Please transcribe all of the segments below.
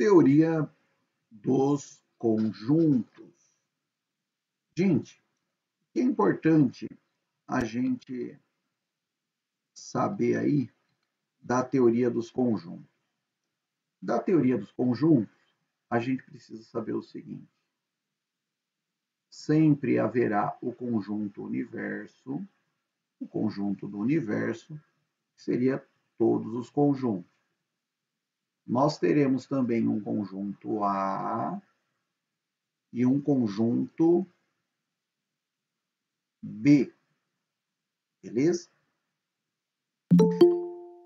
Teoria dos conjuntos. Gente, o que é importante a gente saber aí da teoria dos conjuntos? Da teoria dos conjuntos, a gente precisa saber o seguinte: sempre haverá o conjunto universo, o conjunto do universo, que seria todos os conjuntos. Nós teremos também um conjunto A e um conjunto B, beleza?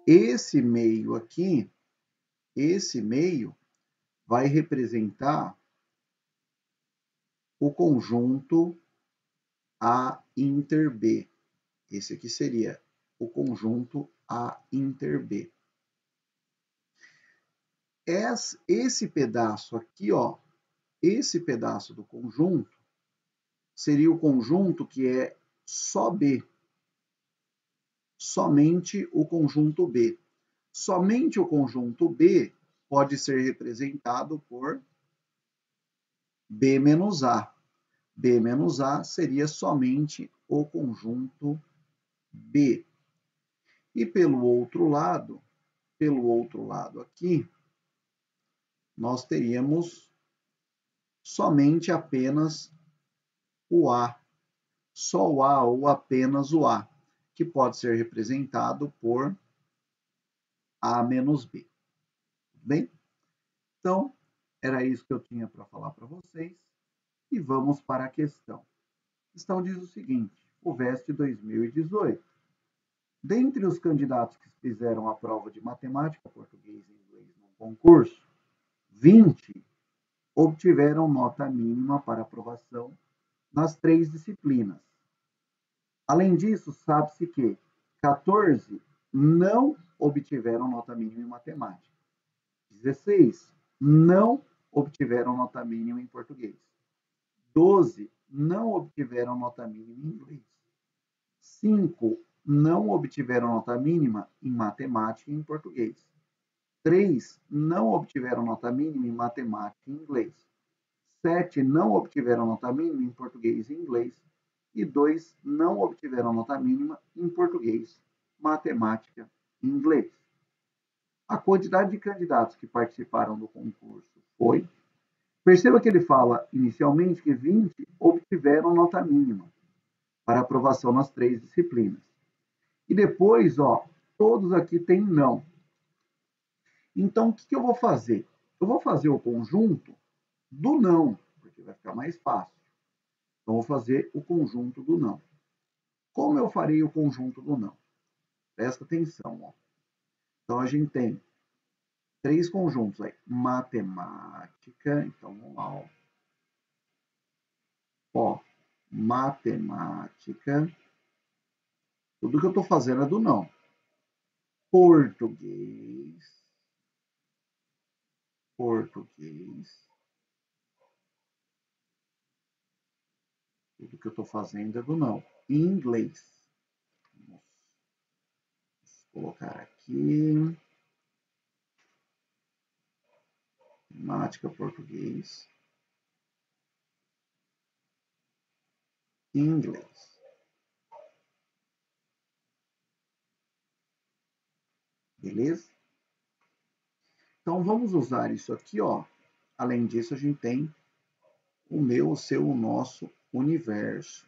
Esse meio aqui, esse meio vai representar o conjunto A inter B. Esse aqui seria o conjunto A inter B. Esse pedaço aqui, ó, esse pedaço do conjunto seria o conjunto que é só B. Somente o conjunto B. Somente o conjunto B pode ser representado por B menos A. B menos A seria somente o conjunto B. E pelo outro lado aqui, nós teríamos somente apenas o A. Só o A ou apenas o A, que pode ser representado por A menos B. Tudo bem? Então, era isso que eu tinha para falar para vocês. E vamos para a questão. A questão diz o seguinte: o VEST 2018. Dentre os candidatos que fizeram a prova de matemática, português e inglês no concurso, 20 obtiveram nota mínima para aprovação nas 3 disciplinas. Além disso, sabe-se que 14 não obtiveram nota mínima em matemática, 16 não obtiveram nota mínima em português, 12 não obtiveram nota mínima em inglês, 5 não obtiveram nota mínima em matemática e em português, 3 não obtiveram nota mínima em matemática e inglês, 7 não obtiveram nota mínima em português e inglês, e 2 não obtiveram nota mínima em português, matemática e inglês. A quantidade de candidatos que participaram do concurso foi... Perceba que ele fala inicialmente que 20 obtiveram nota mínima para aprovação nas 3 disciplinas. E depois, ó, todos aqui têm não. Então, o que eu vou fazer? Eu vou fazer o conjunto do não, porque vai ficar mais fácil. Então, vou fazer o conjunto do não. Como eu farei o conjunto do não? Presta atenção, ó. Então, a gente tem 3 conjuntos aí. Matemática, então vamos lá, ó. Ó, matemática. Tudo que eu estou fazendo é do não. Português. Tudo que eu estou fazendo é do não. Inglês. Vamos colocar aqui. Matemática, português. Inglês. Beleza? Então, vamos usar isso aqui, ó. Além disso, a gente tem o meu, o seu, o nosso universo.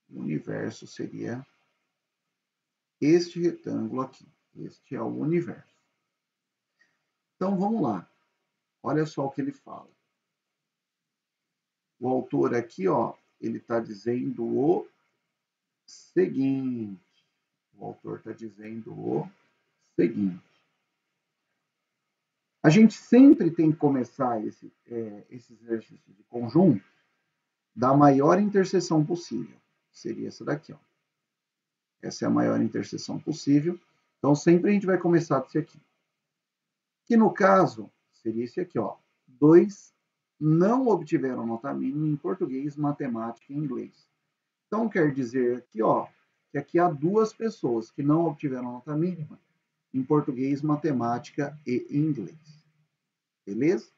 O universo seria este retângulo aqui. Este é o universo. Então, vamos lá. Olha só o que ele fala. O autor aqui, ó, ele está dizendo o seguinte. O autor está dizendo o seguinte. A gente sempre tem que começar esse exercício de conjunto da maior interseção possível. Seria essa daqui, ó. Essa é a maior interseção possível. Então, sempre a gente vai começar desse aqui. Que, no caso, seria esse aqui, ó. 2 não obtiveram nota mínima em português, matemática e inglês. Então, quer dizer aqui, ó, que aqui há 2 pessoas que não obtiveram nota mínima em português, matemática e inglês. Beleza?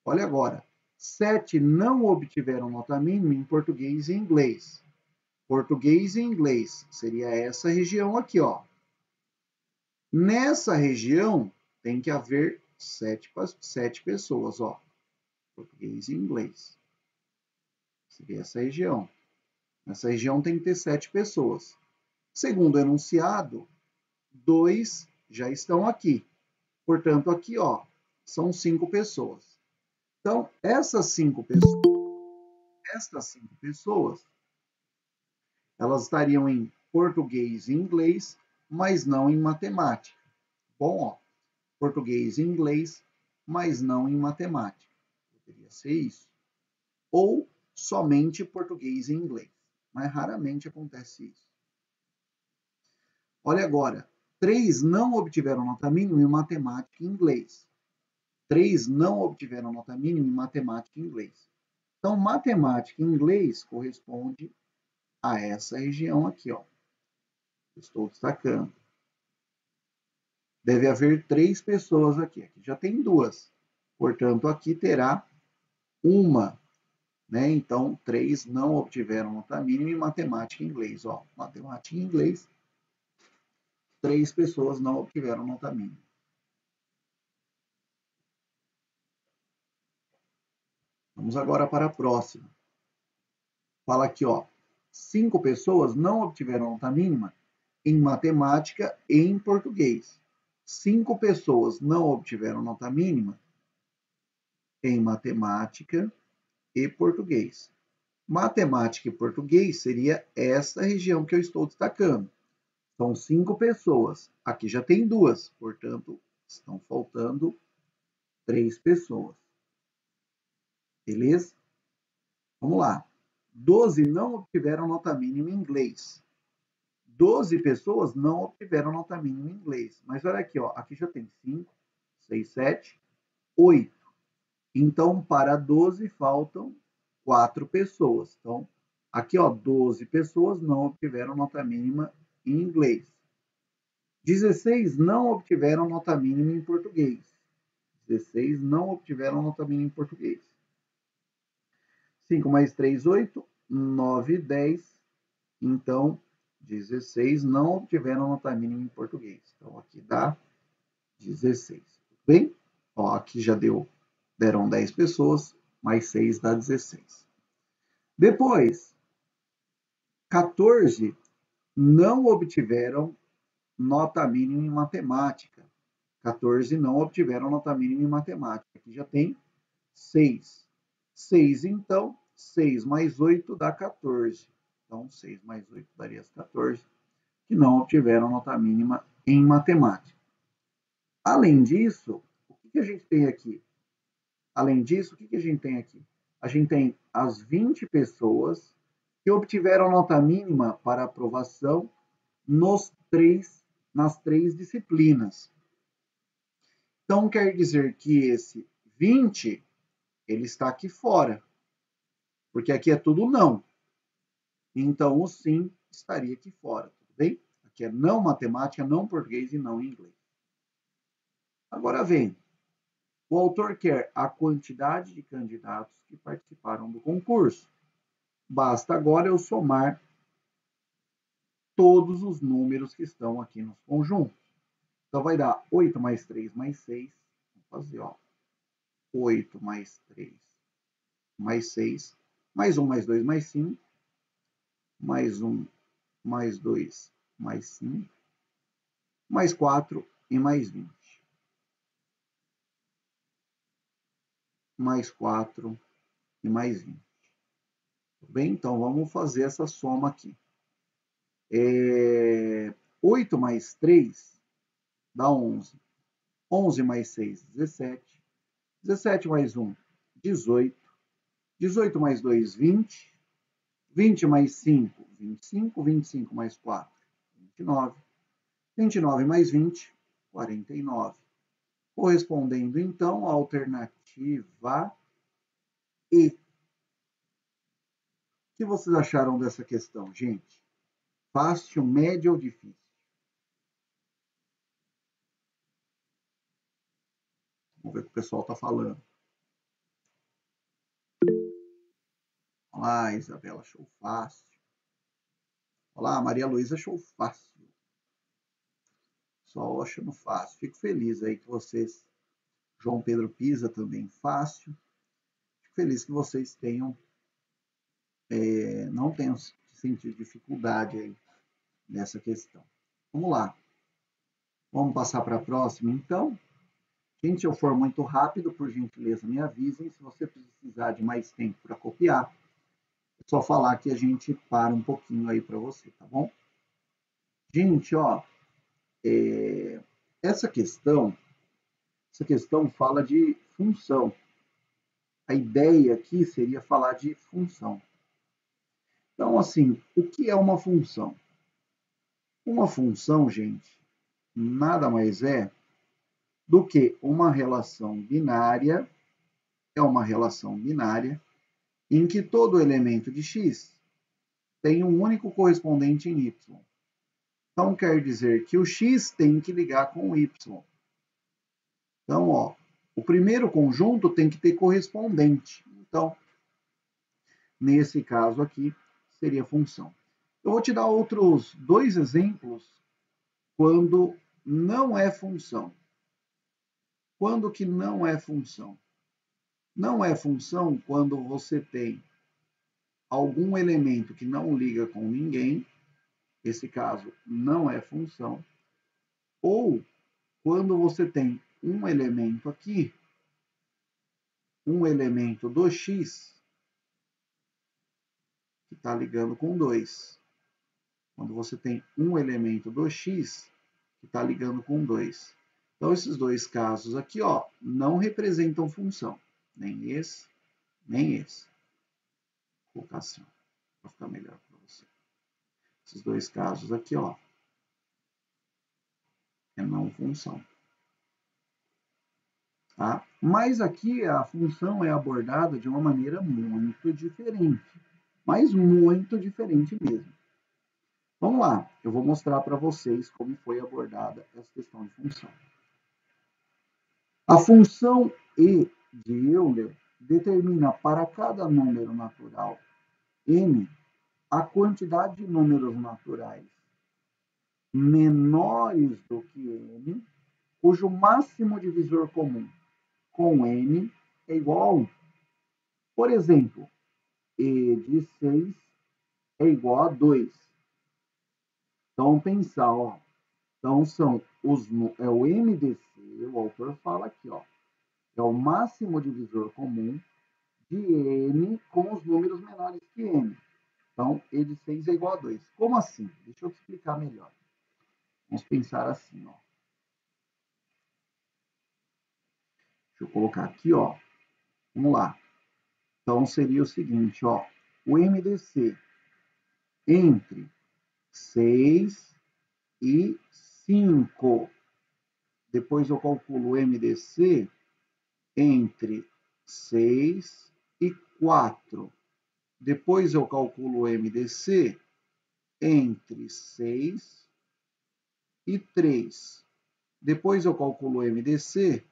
Olha agora. 7 não obtiveram nota mínima em português e inglês. Português e inglês seria essa região aqui, ó. Nessa região tem que haver 7 pessoas, ó. Português e inglês. Seria essa região. Nessa região tem que ter 7 pessoas. Segundo o enunciado, 2 já estão aqui. Portanto, aqui, ó, são 5 pessoas. Então, estas 5 pessoas, elas estariam em português e inglês, mas não em matemática. Bom, ó, português e inglês, mas não em matemática. Poderia ser isso. Ou somente português e inglês. Mas raramente acontece isso. Olha agora, 3 não obtiveram nota mínima em matemática e inglês. 3 não obtiveram nota mínima em matemática e inglês. Então, matemática e inglês corresponde a essa região aqui, ó. Estou destacando. Deve haver 3 pessoas aqui. Aqui já tem 2. Portanto, aqui terá uma, né? Então, 3 não obtiveram nota mínima em matemática e inglês, ó. Matemática e inglês, 3 pessoas não obtiveram nota mínima. Vamos agora para a próxima. Fala aqui, ó. 5 pessoas não obtiveram nota mínima em matemática e em português. 5 pessoas não obtiveram nota mínima em matemática e português. Matemática e português seria essa região que eu estou destacando. São 5 pessoas. Aqui já tem 2, portanto, estão faltando 3 pessoas. Beleza? Vamos lá. 12 não obtiveram nota mínima em inglês. 12 pessoas não obtiveram nota mínima em inglês. Mas olha aqui, ó, aqui já tem 5, 6, 7, 8. Então, para 12 faltam 4 pessoas. Então, aqui, ó, 12 pessoas não obtiveram nota mínima em inglês. 16 não obtiveram nota mínima em português. 16 não obtiveram nota mínima em português. 5 mais 3, 8. 9, 10. Então, 16 não obtiveram nota mínima em português. Então, aqui dá 16. Tudo bem? Ó, aqui já deram 10 pessoas, mais 6 dá 16. Depois, 14 não obtiveram nota mínima em matemática. 14 não obtiveram nota mínima em matemática. Aqui já tem 6. 6, então, 6 mais 8 dá 14. Então, 6 mais 8 daria 14, que não obtiveram nota mínima em matemática. Além disso, o que a gente tem aqui? Além disso, o que a gente tem aqui? A gente tem as 20 pessoas que obtiveram nota mínima para aprovação nas 3 disciplinas. Então, quer dizer que esse 20, ele está aqui fora, porque aqui é tudo não. Então, o sim estaria aqui fora, tudo bem? Aqui é não matemática, não português e não inglês. Agora vem, o autor quer a quantidade de candidatos que participaram do concurso. Basta agora eu somar todos os números que estão aqui nos conjuntos. Então, vai dar 8 mais 3 mais 6. Vamos fazer, ó. 8 mais 3 mais 6, mais 1 mais 2 mais 5, mais 1 mais 2 mais 5, mais 4 e mais 20. Mais 4 e mais 20. Tudo bem? Então, vamos fazer essa soma aqui. 8 mais 3 dá 11. 11 mais 6, 17. 17 mais 1, 18. 18 mais 2, 20. 20 mais 5, 25. 25 mais 4, 29. 29 mais 20, 49. Correspondendo, então, à alternativa E. O que vocês acharam dessa questão, gente? Fácil, média ou difícil? Vamos ver o que o pessoal está falando. Olá, Isabela, achou fácil. Olá, Maria Luísa, achou fácil. Só achando fácil. Fico feliz aí que vocês, João Pedro Pisa também fácil. Fico feliz que vocês tenham, não tenham sentido dificuldade aí nessa questão. Vamos lá. Vamos passar para a próxima, então. Gente, se eu for muito rápido, por gentileza, me avisem. Se você precisar de mais tempo para copiar, é só falar que a gente para um pouquinho aí para você, tá bom? Gente, ó, essa questão fala de função. A ideia aqui seria falar de função. Então, assim, o que é uma função? Uma função, gente, nada mais é do que uma relação binária, em que todo elemento de x tem um único correspondente em y. Então, quer dizer que o x tem que ligar com o y. Então, ó, o primeiro conjunto tem que ter correspondente. Então, nesse caso aqui, seria função. Eu vou te dar outros dois exemplos quando não é função. Quando que não é função? Não é função quando você tem algum elemento que não liga com ninguém, esse caso não é função, ou quando você tem um elemento aqui, um elemento do x, que está ligando com 2. Quando você tem um elemento do x, que está ligando com 2. Então, esses dois casos aqui, ó, não representam função. Nem esse, nem esse. Vou colocar assim, para ficar melhor para você. Esses dois casos aqui, ó, é não função. Tá? Mas aqui a função é abordada de uma maneira muito diferente. Mas muito diferente mesmo. Vamos lá, eu vou mostrar para vocês como foi abordada essa questão de função. A função E de Euler determina para cada número natural n a quantidade de números naturais menores do que n, cujo máximo divisor comum com n é igual a 1. Por exemplo, E de 6 é igual a 2. Então, vamos pensar, ó. Então, é o MDC, o autor fala aqui, ó. É o máximo divisor comum de n com os números menores que n. Então, E de 6 é igual a 2. Como assim? Deixa eu te explicar melhor. Vamos pensar assim, ó. Deixa eu colocar aqui, ó. Vamos lá. Então, seria o seguinte, ó. O MDC entre 6 e 5. Depois eu calculo o MDC entre 6 e 4. Depois eu calculo o MDC entre 6 e 3. Depois eu calculo o MDC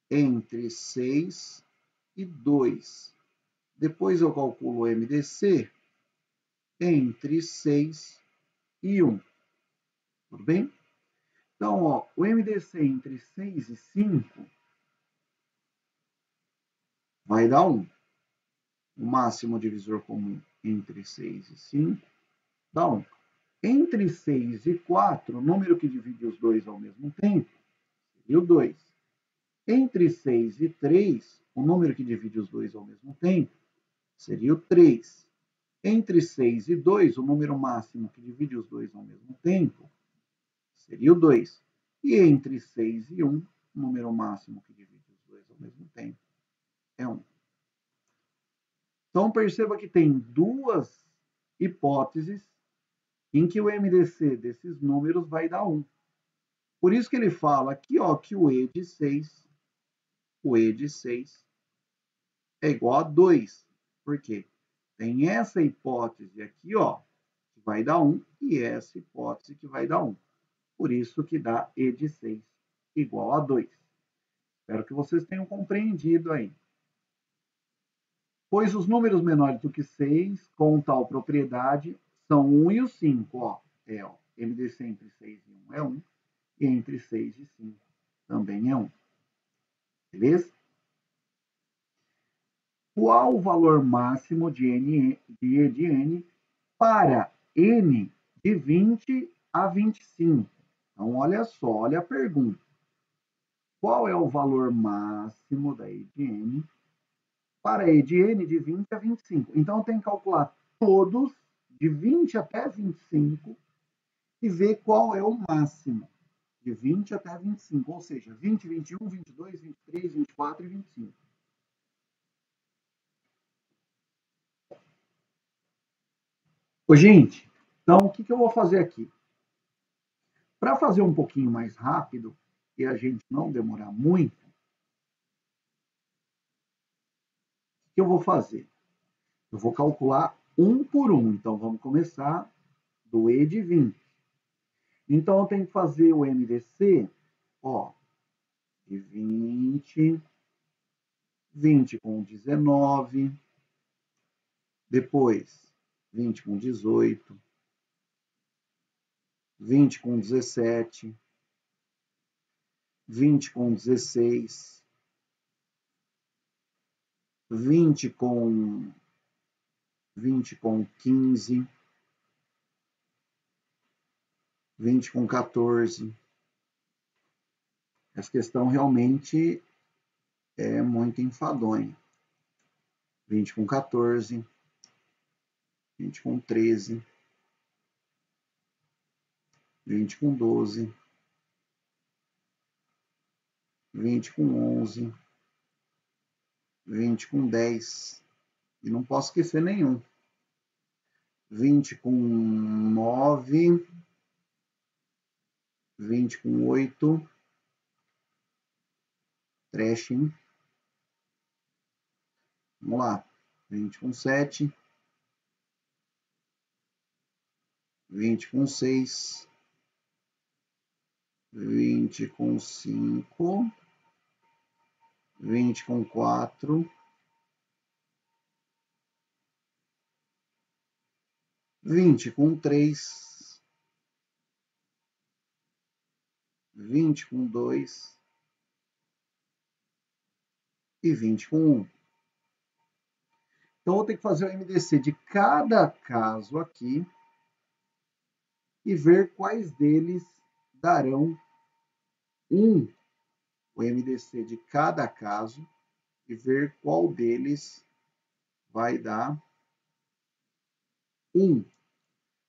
entre 6 e 2. Depois eu calculo o MDC entre 6 e 1. Tudo bem? Então, ó, o MDC entre 6 e 5 vai dar 1. O máximo divisor comum entre 6 e 5 dá 1. Entre 6 e 4, o número que divide os dois ao mesmo tempo, seria o 2. Entre 6 e 3, o número que divide os dois ao mesmo tempo, seria o 3. Entre 6 e 2, o número máximo que divide os dois ao mesmo tempo, seria o 2. E entre 6 e 1, o número máximo que divide os dois ao mesmo tempo é 1. Então, perceba que tem duas hipóteses em que o MDC desses números vai dar 1. Por isso que ele fala aqui, ó, que o E de 6 é igual a 2. Por quê? Tem essa hipótese aqui, ó, que vai dar 1, e essa hipótese que vai dar 1. Por isso que dá E de 6 igual a 2. Espero que vocês tenham compreendido aí. Pois os números menores do que 6, com tal propriedade, são 1 e o 5. Ó, MDC entre 6 e 1 é 1, e entre 6 e 5 também é 1. Beleza? Qual o valor máximo de E de N para N de 20 a 25? Então, olha só, olha a pergunta. Qual é o valor máximo da E de N para E de N de 20 a 25? Então, eu tenho que calcular todos, de 20 até 25, e ver qual é o máximo, de 20 até 25, ou seja, 20, 21, 22, 23, 24 e 25. Ô, gente, então o que eu vou fazer aqui? Para fazer um pouquinho mais rápido e a gente não demorar muito, o que eu vou fazer? Eu vou calcular um por um. Então, vamos começar do E de 20. Então, eu tenho que fazer o MDC, ó, de 20, 20 com 19, depois 20 com 18, 20 com 17, 20 com 16, 20 com 15, 20 com 14. Essa questão realmente é muito enfadonha. 20 com 14, 20 com 13, 20 com 12, 20 com 11, 20 com 10, e não posso esquecer nenhum. 20 com 9, 20 com 8, trash, hein? Vamos lá. 20 com 7, 20 com 6, 20 com 5, 20 com 4, 20 com 3, 20 com 2 e 20 com 1. Então, eu vou ter que fazer o MDC de cada caso aqui e ver quais deles darão 1. O MDC de cada caso e ver qual deles vai dar 1.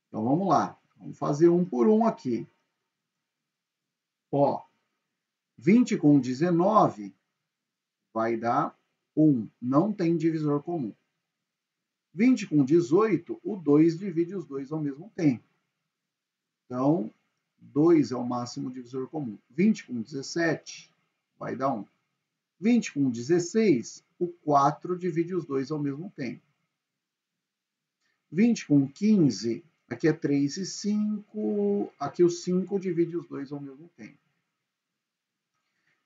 Então, vamos lá. Vamos fazer um por um aqui. Ó, 20 com 19 vai dar 1. Não tem divisor comum. 20 com 18, o 2 divide os dois ao mesmo tempo. Então, 2 é o máximo divisor comum. 20 com 17 vai dar 1. 20 com 16, o 4 divide os dois ao mesmo tempo. 20 com 15, aqui é 3 e 5, aqui o 5 divide os dois ao mesmo tempo.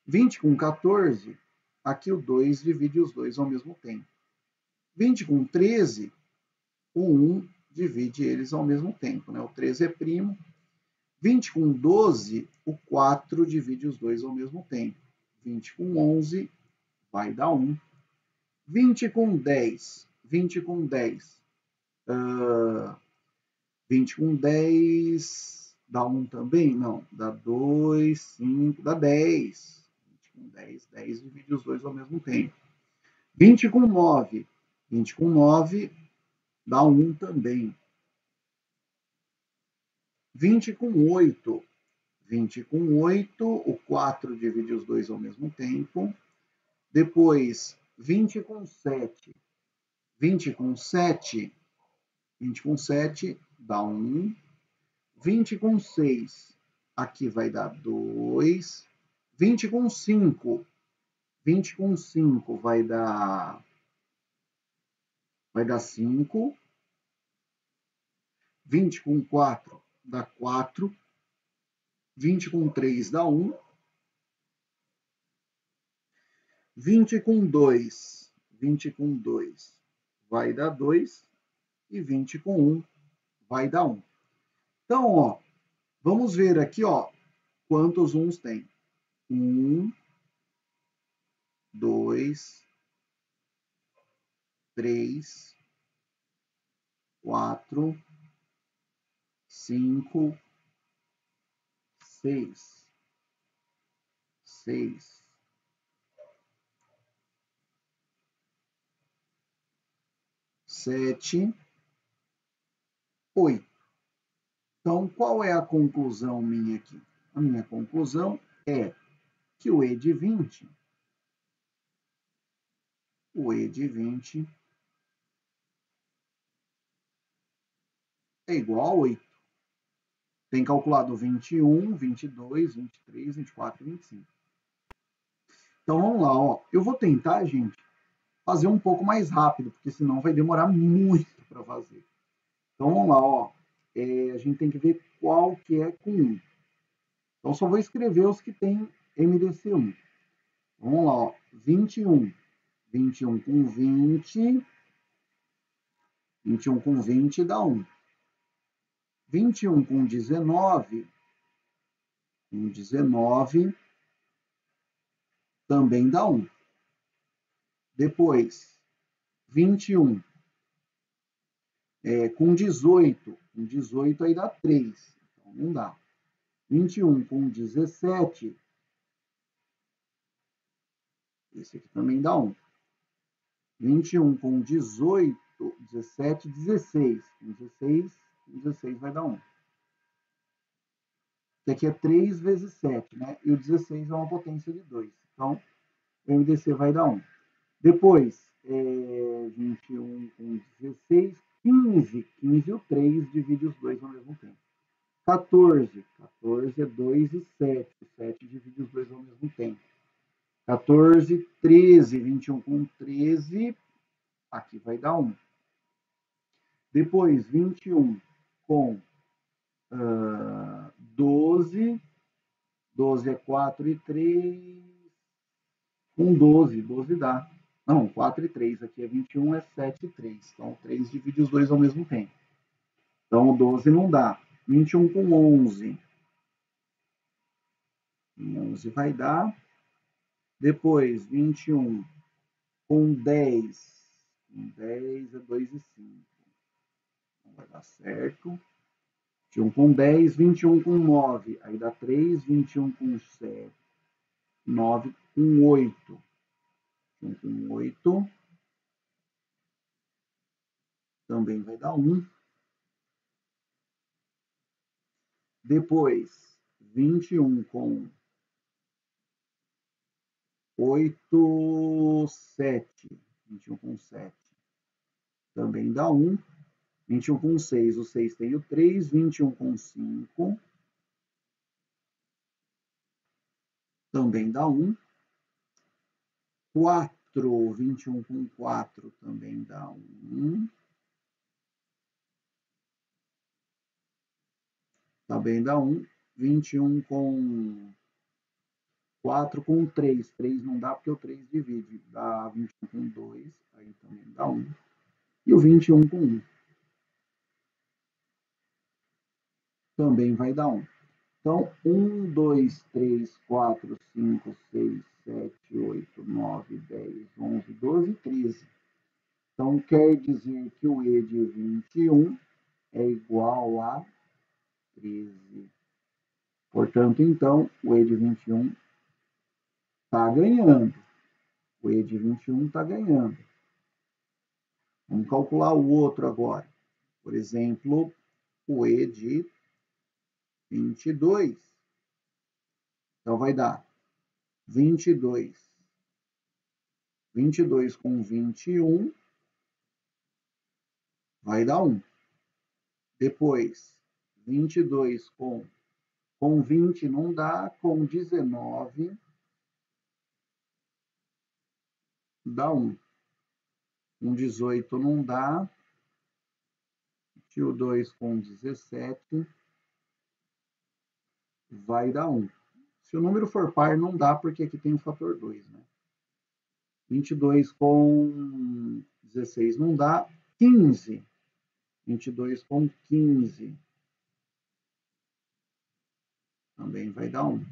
20 com 14, aqui o 2 divide os dois ao mesmo tempo. 20 com 13, o 1 divide eles ao mesmo tempo, né? O 13 é primo. 20 com 12, o 4 divide os dois ao mesmo tempo. 20 com 11 vai dar 1. 20 com 10, 20 com 10, 20 com 10 dá 1 também? Não, dá 2, 5, dá 10. 20 com 10, 10 divide os dois ao mesmo tempo. 20 com 9, 20 com 9 dá 1 também. 20 com 8, 20 com 8, o 4 divide os dois ao mesmo tempo. Depois, 20 com 7, 20 com 7, 20 com 7 dá 1. 20 com 6, aqui vai dar 2. 20 com 5, 20 com 5 vai dar 5. 20 com 4 dá 4. 20 com 3 dá 1. 20 com 2. 20 com 2 vai dar 2. E 20 com 1 vai dar 1. Então, ó, vamos ver aqui, ó, quantos uns tem. 1, 2, 3, 4, 5, 6, 7, 8. Então, qual é a conclusão minha aqui? A minha conclusão é que o E de 20 é igual a 8. Tem calculado 21, 22, 23, 24 e 25. Então, vamos lá, ó. Eu vou tentar, gente, fazer um pouco mais rápido, porque senão vai demorar muito para fazer. Então, vamos lá, ó. A gente tem que ver qual que é com 1. Então, só vou escrever os que tem MDC1. Vamos lá, ó. 21. 21 com 20. 21 com 20 dá 1. 21 com 19. Com 19 também dá 1. Depois, 21 com 18. Com 18 aí dá 3. Então, não dá. 21 com 17. Esse aqui também dá 1. 21 com 18, 17, 16. Com 16 vai dar 1. Isso aqui é 3 vezes 7, né? E o 16 é uma potência de 2. Então, o MDC vai dar 1. Depois, 21 com 16, 15. 15 e o 3 divide os dois ao mesmo tempo. 14. 14 é 2 e 7. 7 divide os dois ao mesmo tempo. 14, 13. 21 com 13. Aqui vai dar 1. Depois, 21 com 12. 12 é 4 e 3. Com 12. 12 dá. Não, 4 e 3. Aqui é 21, é 7 e 3. Então, 3 divide os dois ao mesmo tempo. Então, o 12 não dá. 21 com 11. 11 vai dar. Depois, 21 com 10. Com 10 é 2 e 5. Não vai dar certo. 21 com 10, 21 com 9. Aí dá 3, 21 com 7. 9 com 8. 21 com 8. Também vai dar 1. Depois, 21 com 8, 7. 21 com 7. Também dá 1. 21 com 6, o 6 tem o 3. 21 com 5. Também dá 1. 4. 21 com 4 também dá 1. Também dá 1. 21 com 4 com 3. 3 não dá porque o 3 divide. Dá 21 com 2. Aí também dá 1. E o 21 com 1. Também vai dar 1. Então, 1, 2, 3, 4, 5, 6, 7, 8, 9, 10, 11, 12, 13. Então, quer dizer que o E de 21 é igual a 13. Portanto, então, o E de 21 está ganhando. O E de 21 está ganhando. Vamos calcular o outro agora. Por exemplo, o E de 22. Então, vai dar 22. 22 com 21 vai dar 1. Depois, 22 com 20 não dá, com 19 dá 1. Com 18 não dá, tio 2 com 17 vai dar 1. Se o número for par, não dá, porque aqui tem o fator 2, né? 22 com 16 não dá. 15. 22 com 15 também vai dar 1.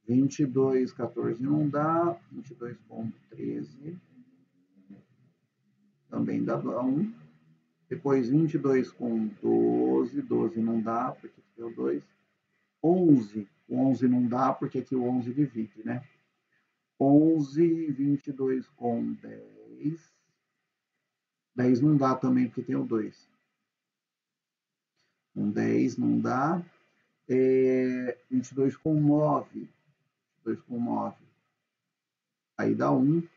22, 14 não dá. 22 com 13 também dá 1. Depois 22 com 12. 12 não dá, porque aqui deu 2. 11. 11 não dá, porque aqui o 11 divide, né? 11, 22 com 10. 10 não dá também, porque tem o 2. Com 10 não dá. 22 com 9. 22 com 9. Aí dá 1.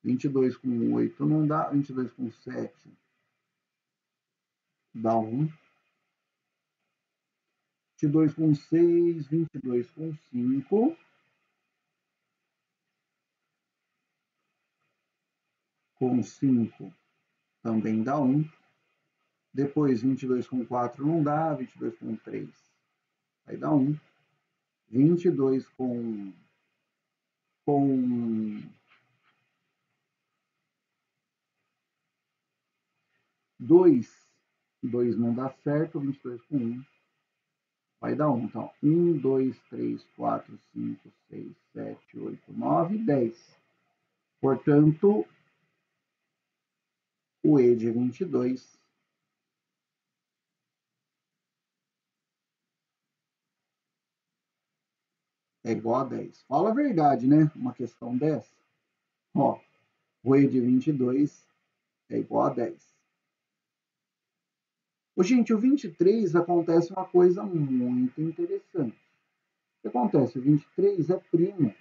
22 com 8 não dá. 22 com 7 dá 1. 22 com 6. 22 com 5. Com 5 também dá 1. Depois 22 com 4 não dá. 22 com 3 aí dá 1. 22 com 2. 2 não dá certo. 22 com 1 vai dar 1. Então, 1, 2, 3, 4, 5, 6, 7, 8, 9, 10. Portanto, o E de 22 é igual a 10. Fala a verdade, né? Uma questão dessa. Ó, o E de 22 é igual a 10. Ô, gente, o 23 acontece uma coisa muito interessante. O que acontece? O 23 é primo.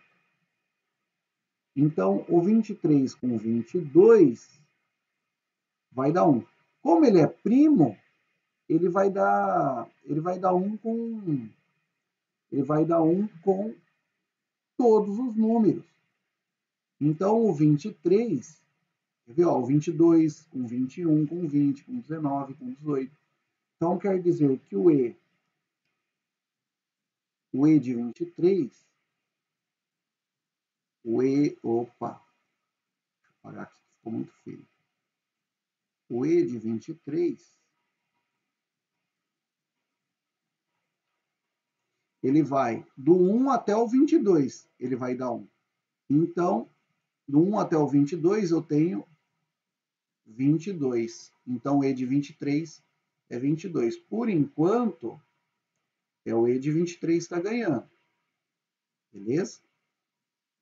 Então, o 23 com 22 vai dar 1. Como ele é primo, ele vai dar 1 com todos os números. Então, o 23, quer ver, ó, o 22 com 21, com 20, com 19, com 18. Então, quer dizer que o E de 23, opa, deixa eu apagar aqui, ficou muito feio. O E de 23, ele vai do 1 até o 22, ele vai dar 1. Então, do 1 até o 22, eu tenho 22. Então, o E de 23 é 22. Por enquanto, é o E de 23 que está ganhando. Beleza?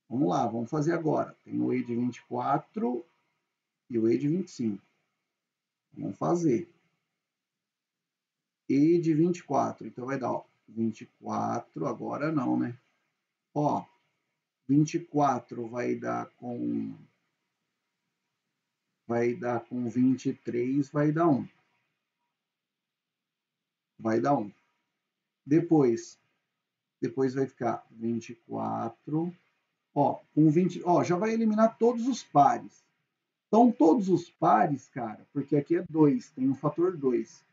Vamos lá, vamos fazer agora. Tem o E de 24 e o E de 25. Vamos fazer. E de 24. Então, vai dar, ó, 24. Agora não, né? Ó, 24 vai dar com 23, vai dar 1. Vai dar 1. Depois vai ficar 24. Ó, com 20, ó, já vai eliminar todos os pares. Então, todos os pares, cara, porque aqui é 2, tem um fator 2.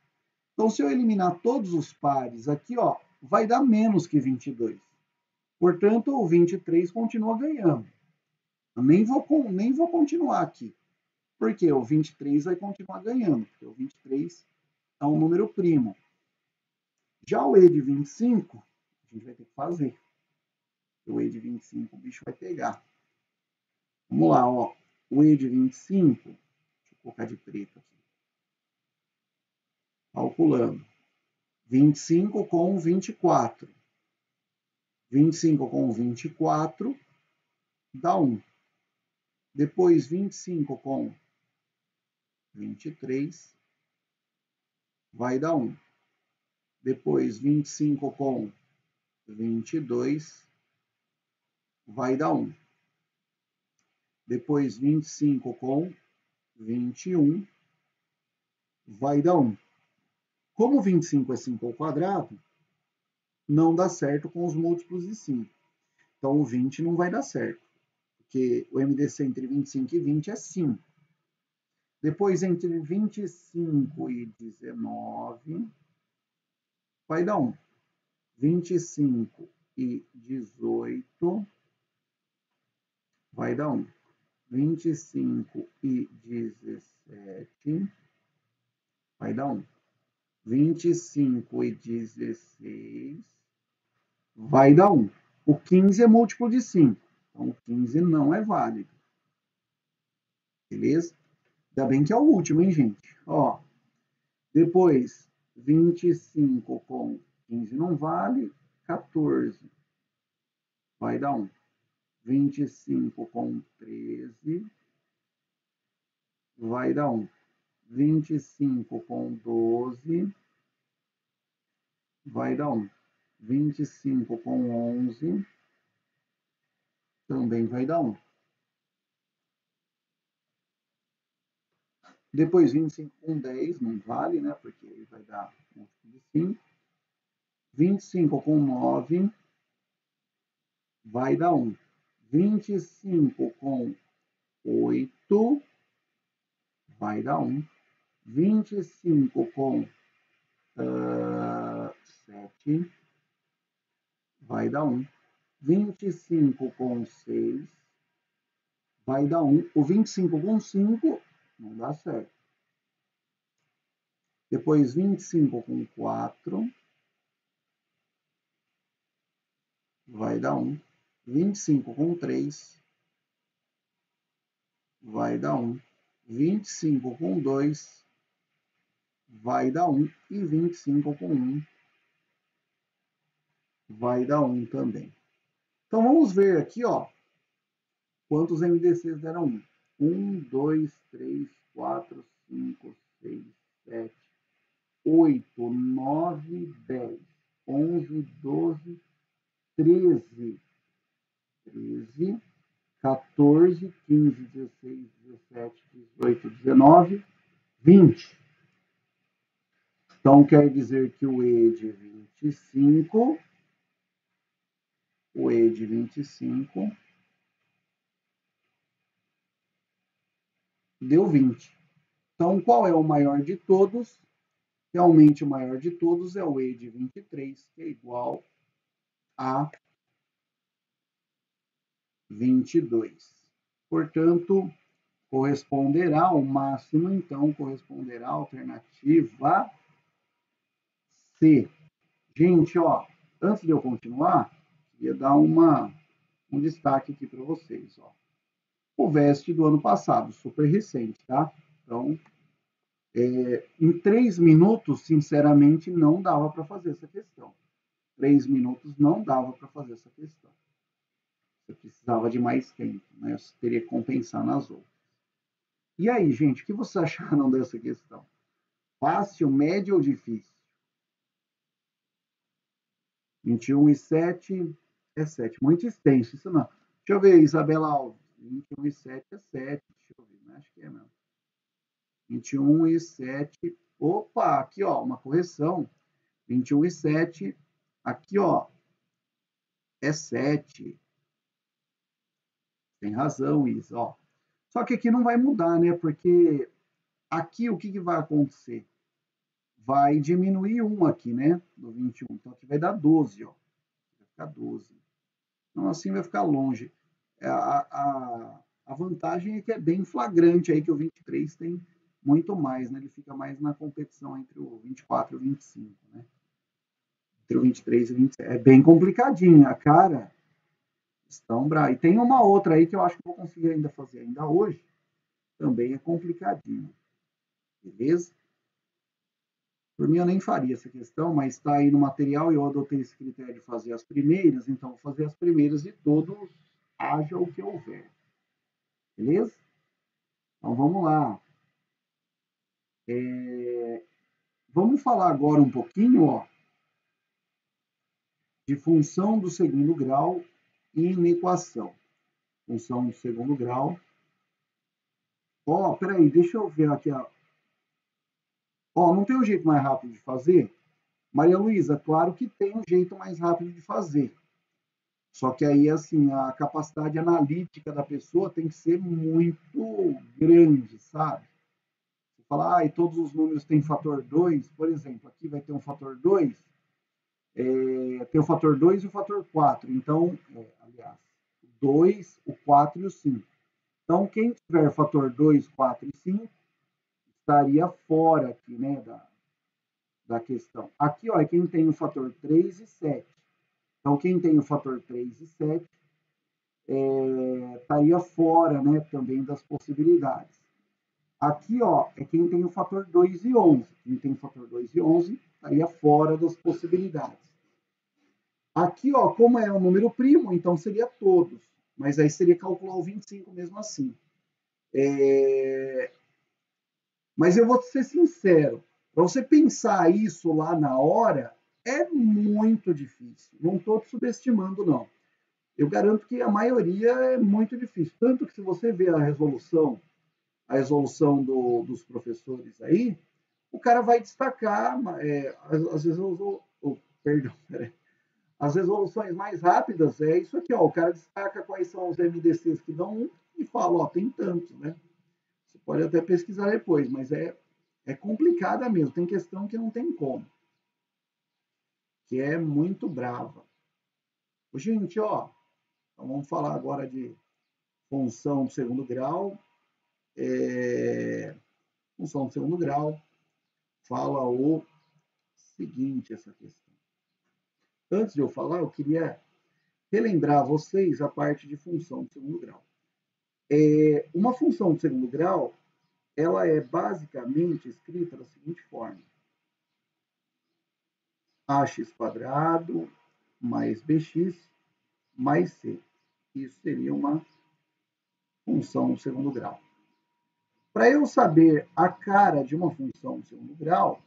Então, se eu eliminar todos os pares aqui, ó, vai dar menos que 22. Portanto, o 23 continua ganhando. Eu nem vou continuar aqui. Porque o 23 vai continuar ganhando, porque o 23 é um número primo. Já o E de 25, a gente vai ter que fazer. O E de 25 o bicho vai pegar. Vamos lá, ó. O E de 25, deixa eu colocar de preto aqui. Calculando. 25 com 24. 25 com 24 dá 1. Depois 25 com 23 vai dar 1. Depois 25 com 22 vai dar 1. Depois 25 com 21 vai dar 1. Como 25 é 5 ao quadrado, não dá certo com os múltiplos de 5. Então, o 20 não vai dar certo, porque o MDC entre 25 e 20 é 5. Depois, entre 25 e 19, vai dar 1. 25 e 18 vai dar 1. 25 e 17 vai dar 1. 25 e 16 vai dar 1. O 15 é múltiplo de 5, então o 15 não é válido. Beleza? Ainda bem que é o último, hein, gente? Ó, depois, 25 com 15 não vale, 14 vai dar 1. 25 com 13 vai dar 1. 25 com 12 vai dar 1. 25 com 11 também vai dar 1. Depois 25 com 10 não vale, né? Porque ele vai dar múltiplo de 5. 25 com 9 vai dar 1. 25 com 8 vai dar 1. 25 com 7 vai dar 1. 25 com 6 vai dar 1. O 25 com 5 não dá certo. Depois 25 com 4 vai dar 1. 25 com 3 vai dar 1. 25 com 2 vai dar 1. E 25 com 1 vai dar 1 também. Então vamos ver aqui, ó, quantos MDCs deram 1. 1, 2, 3, 4, 5, 6, 7, 8, 9, 10, 11, 12, 13, 14, 15, 16, 17, 18, 19, 20. Então, quer dizer que o E de 25, deu 20. Então, qual é o maior de todos? Realmente, o maior de todos é o E de 23, que é igual a 22. Portanto, corresponderá, o máximo, então, corresponderá à alternativa C. Gente, ó, antes de eu continuar, queria dar um destaque aqui para vocês. Ó. O VEST do ano passado, super recente, tá? Então, em 3 minutos, sinceramente, não dava para fazer essa questão. 3 minutos não dava para fazer essa questão. Você precisava de mais tempo, né? Você teria que compensar nas outras. E aí, gente, o que vocês acharam dessa questão? Fácil, médio ou difícil? 21 e 7 é 7. Muito extenso, isso não. Deixa eu ver, Isabela Alves. 21 e 7 é 7. Deixa eu ver, né? Acho que é mesmo. 21 e 7. Opa, aqui, ó, uma correção. 21 e 7. Aqui, ó, é 7. Tem razão, Isa, ó. Só que aqui não vai mudar, né? Porque aqui o que vai acontecer? Vai diminuir 1 aqui, né? Do 21. Então aqui vai dar 12, ó. Vai ficar 12. Então assim vai ficar longe. A vantagem é que é bem flagrante aí que o 23 tem muito mais, né? Ele fica mais na competição entre o 24 e o 25, né? Entre o 23 e o 27. É bem complicadinho. A cara estão bravos. E tem uma outra aí que eu acho que vou conseguir ainda fazer ainda hoje. Também é complicadinho. Beleza? Por mim, eu nem faria essa questão, mas está aí no material e eu adotei esse critério de fazer as primeiras, então vou fazer as primeiras de todos, haja o que houver. Beleza? Então vamos lá. Vamos falar agora um pouquinho, ó, de função do segundo grau e inequação. Função do segundo grau. Ó, peraí, deixa eu ver aqui. Ó, não tem um jeito mais rápido de fazer? Maria Luísa, claro que tem um jeito mais rápido de fazer. Só que aí, assim, a capacidade analítica da pessoa tem que ser muito grande, sabe? Você fala, e todos os números têm fator 2, por exemplo, aqui vai ter um fator 2, tem o fator 2 e o fator 4. Então, aliás, 2, o 4 e o 5. Então, quem tiver fator 2, 4 e 5, estaria fora aqui, né, da questão. Aqui, ó, é quem tem o fator 3 e 7. Então, quem tem o fator 3 e 7 estaria fora, né, também das possibilidades. Aqui, ó, é quem tem o fator 2 e 11. Quem tem o fator 2 e 11 estaria fora das possibilidades. Aqui, ó, como é um número primo, então seria todos. Mas aí seria calcular o 25 mesmo assim. Mas eu vou ser sincero, para você pensar isso lá na hora, é muito difícil. Não estou te subestimando, não. Eu garanto que a maioria é muito difícil. Tanto que se você vê a resolução dos professores aí, o cara vai destacar, às vezes, perdão, as resoluções mais rápidas é isso aqui, ó, o cara destaca quais são os MDCs que dão um e fala, ó, tem tantos, né? Você pode até pesquisar depois, mas é complicada mesmo, tem questão que não tem como, que é muito brava. Gente, ó, então vamos falar agora de função de segundo grau. Função de segundo grau fala o seguinte, essa questão. Antes de eu falar, eu queria relembrar a vocês a parte de função de segundo grau. Uma função de segundo grau, ela é basicamente escrita da seguinte forma: ax² mais bx mais c. Isso seria uma função de segundo grau. Para eu saber a cara de uma função de segundo grau,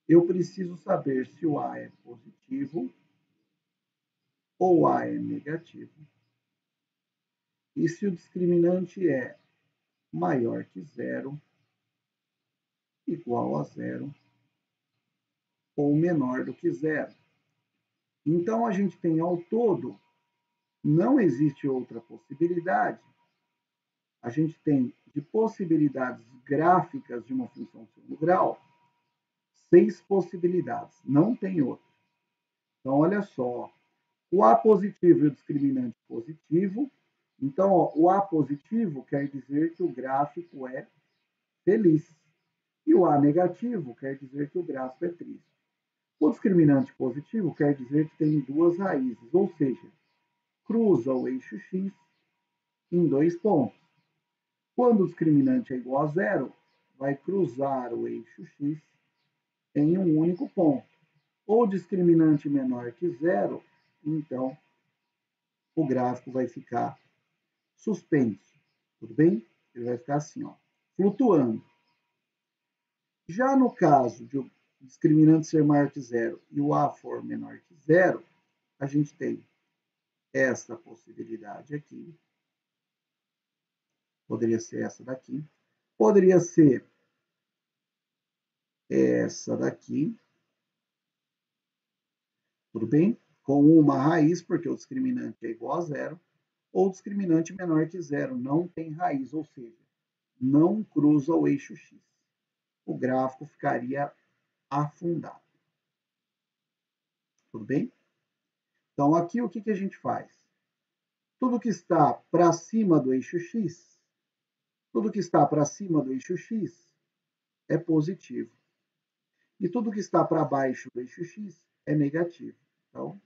eu preciso saber se o a é positivo ou a é negativo. E se o discriminante é maior que zero, igual a zero, ou menor do que zero. Então, a gente tem ao todo, não existe outra possibilidade. A gente tem de possibilidades gráficas de uma função de segundo grau, 6 possibilidades, não tem outra. Então, olha só, o A positivo e o discriminante positivo. Então, ó, o A positivo quer dizer que o gráfico é feliz. E o A negativo quer dizer que o gráfico é triste. O discriminante positivo quer dizer que tem duas raízes, ou seja, cruza o eixo x em 2 pontos. Quando o discriminante é igual a zero, vai cruzar o eixo x em um único ponto. Ou discriminante menor que zero, então o gráfico vai ficar suspenso, tudo bem? Ele vai ficar assim, ó, flutuando. Já no caso de o discriminante ser maior que zero e o A for menor que zero, a gente tem essa possibilidade aqui. Poderia ser essa daqui. Poderia ser essa daqui. Tudo bem? Com uma raiz, porque o discriminante é igual a zero, ou discriminante menor que zero, não tem raiz, ou seja, não cruza o eixo x. O gráfico ficaria afundado. Tudo bem? Então, aqui o que a gente faz? Tudo que está para cima do eixo x, tudo que está para cima do eixo x é positivo. E tudo que está para baixo do eixo x é negativo. Então,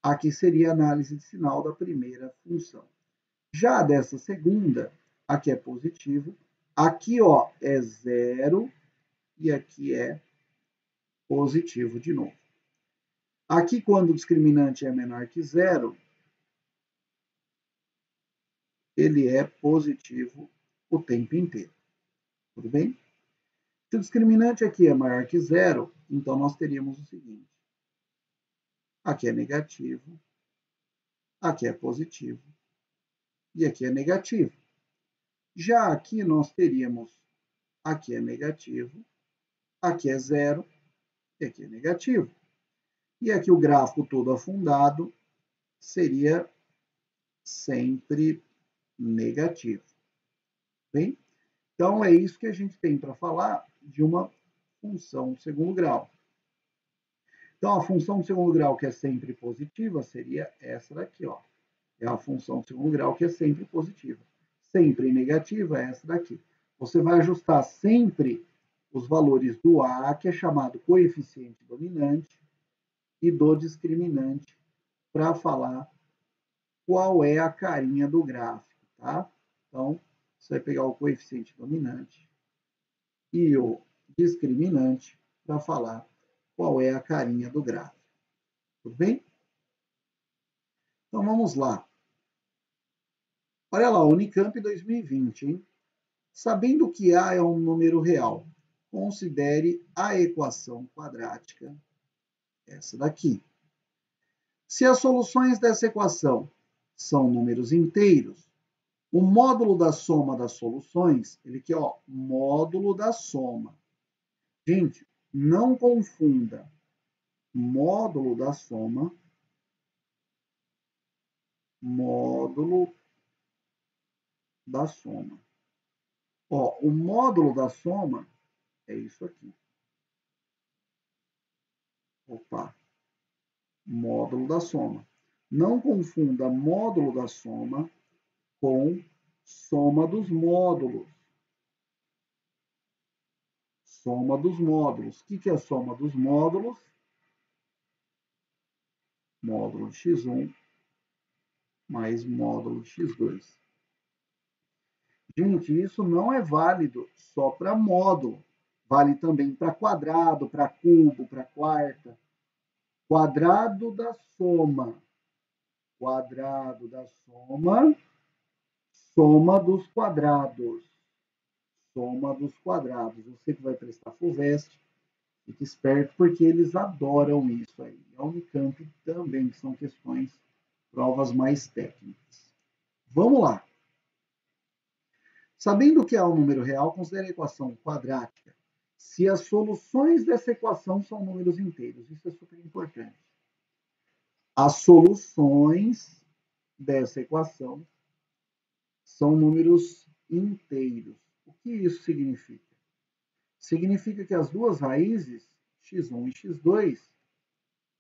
aqui seria a análise de sinal da primeira função. Já dessa segunda, aqui é positivo, aqui ó, é zero e aqui é positivo de novo. Aqui, quando o discriminante é menor que zero, ele é positivo o tempo inteiro. Tudo bem? Se o discriminante aqui é maior que zero, então nós teríamos o seguinte. Aqui é negativo, aqui é positivo e aqui é negativo. Já aqui nós teríamos, aqui é negativo, aqui é zero e aqui é negativo. E aqui o gráfico todo afundado seria sempre negativo. Bem? Então, é isso que a gente tem para falar de uma função de segundo grau. Então, a função de segundo grau que é sempre positiva seria essa daqui, ó. É a função de segundo grau que é sempre positiva. Sempre negativa é essa daqui. Você vai ajustar sempre os valores do A, que é chamado coeficiente dominante, e do discriminante, para falar qual é a carinha do gráfico, tá? Então, você vai pegar o coeficiente dominante e o discriminante para falar qual é a carinha do gráfico. Tudo bem? Então, vamos lá. Olha lá, Unicamp 2020, hein? Sabendo que A é um número real, considere a equação quadrática, essa daqui. Se as soluções dessa equação são números inteiros, o módulo da soma das soluções, ele aqui, ó, módulo da soma. Gente, não confunda módulo da soma, módulo da soma. Ó, o módulo da soma é isso aqui. Opa, módulo da soma. Não confunda módulo da soma com soma dos módulos. Soma dos módulos. O que é a soma dos módulos? Módulo de x1 mais módulo de x2. Gente, isso não é válido só para módulo. Vale também para quadrado, para cubo, para quarta. Quadrado da soma. Quadrado da soma. Soma dos quadrados. Soma dos quadrados. Você que vai prestar FUVEST, fique esperto, porque eles adoram isso aí. A Unicamp também, que são questões, provas mais técnicas. Vamos lá. Sabendo que há um número real, considere a equação quadrática se as soluções dessa equação são números inteiros. Isso é super importante. As soluções dessa equação são números inteiros. O que isso significa? Significa que as duas raízes, x1 e x2,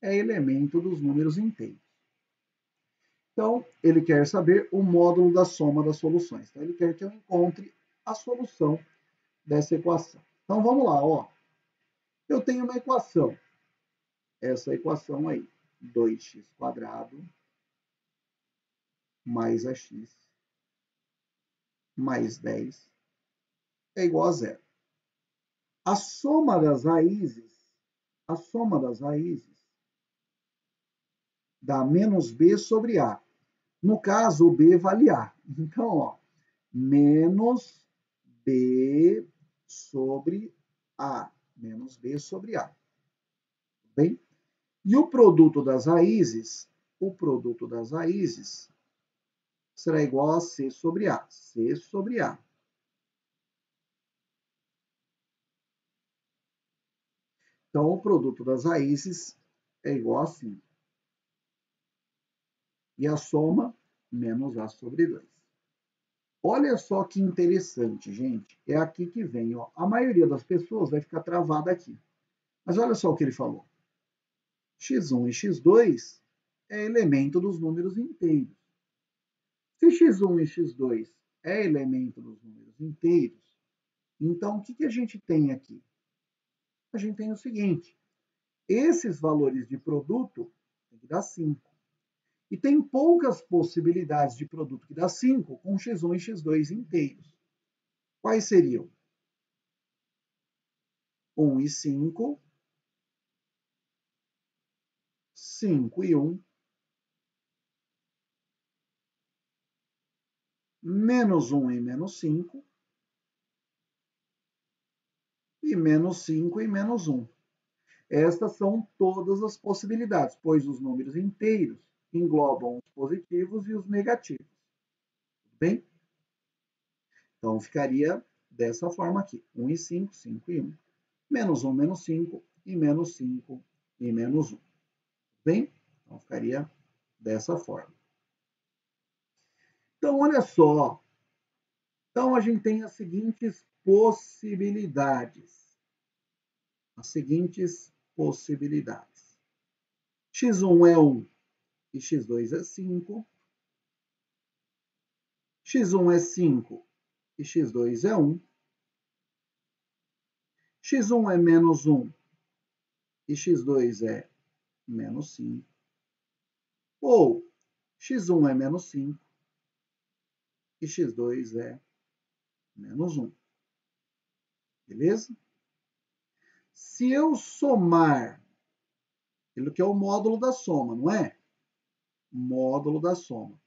é elemento dos números inteiros. Então, ele quer saber o módulo da soma das soluções. Então, ele quer que eu encontre a solução dessa equação. Então, vamos lá, ó. Eu tenho uma equação. Essa equação aí, 2x² mais ax mais 10 é igual a zero. A soma das raízes dá menos b sobre a. No caso, o b vale a. Então, ó, menos b sobre a. Menos b sobre a. Bem? E o produto das raízes será igual a c sobre a. C sobre a. Então, o produto das raízes é igual a 5. E a soma, menos a sobre 2. Olha só que interessante, gente. É aqui que vem, ó. A maioria das pessoas vai ficar travada aqui. Mas olha só o que ele falou. x1 e x2 é elemento dos números inteiros. Se x1 e x2 é elemento dos números inteiros, então o que a gente tem aqui? A gente tem o seguinte: esses valores de produto tem que dar 5. E tem poucas possibilidades de produto que dá 5 com x1 e x2 inteiros. Quais seriam? 1 e 5, 5 e 1, menos 1 e menos 5, e menos 5 e menos 1. Estas são todas as possibilidades, pois os números inteiros englobam os positivos e os negativos. Tudo bem? Então, ficaria dessa forma aqui. 1 e 5, 5 e 1. Menos 1, menos 5, e menos 5 e menos 1. Tudo bem? Então, ficaria dessa forma. Então, olha só. Então, a gente tem as seguintes possibilidades. x1 é 1 e x2 é 5. x1 é 5 e x2 é 1. x1 é menos 1 e x2 é menos 5. Ou x1 é menos 5 e x2 é menos 1. Beleza? Se eu somar, aquilo que é o módulo da soma, não é? Módulo da soma.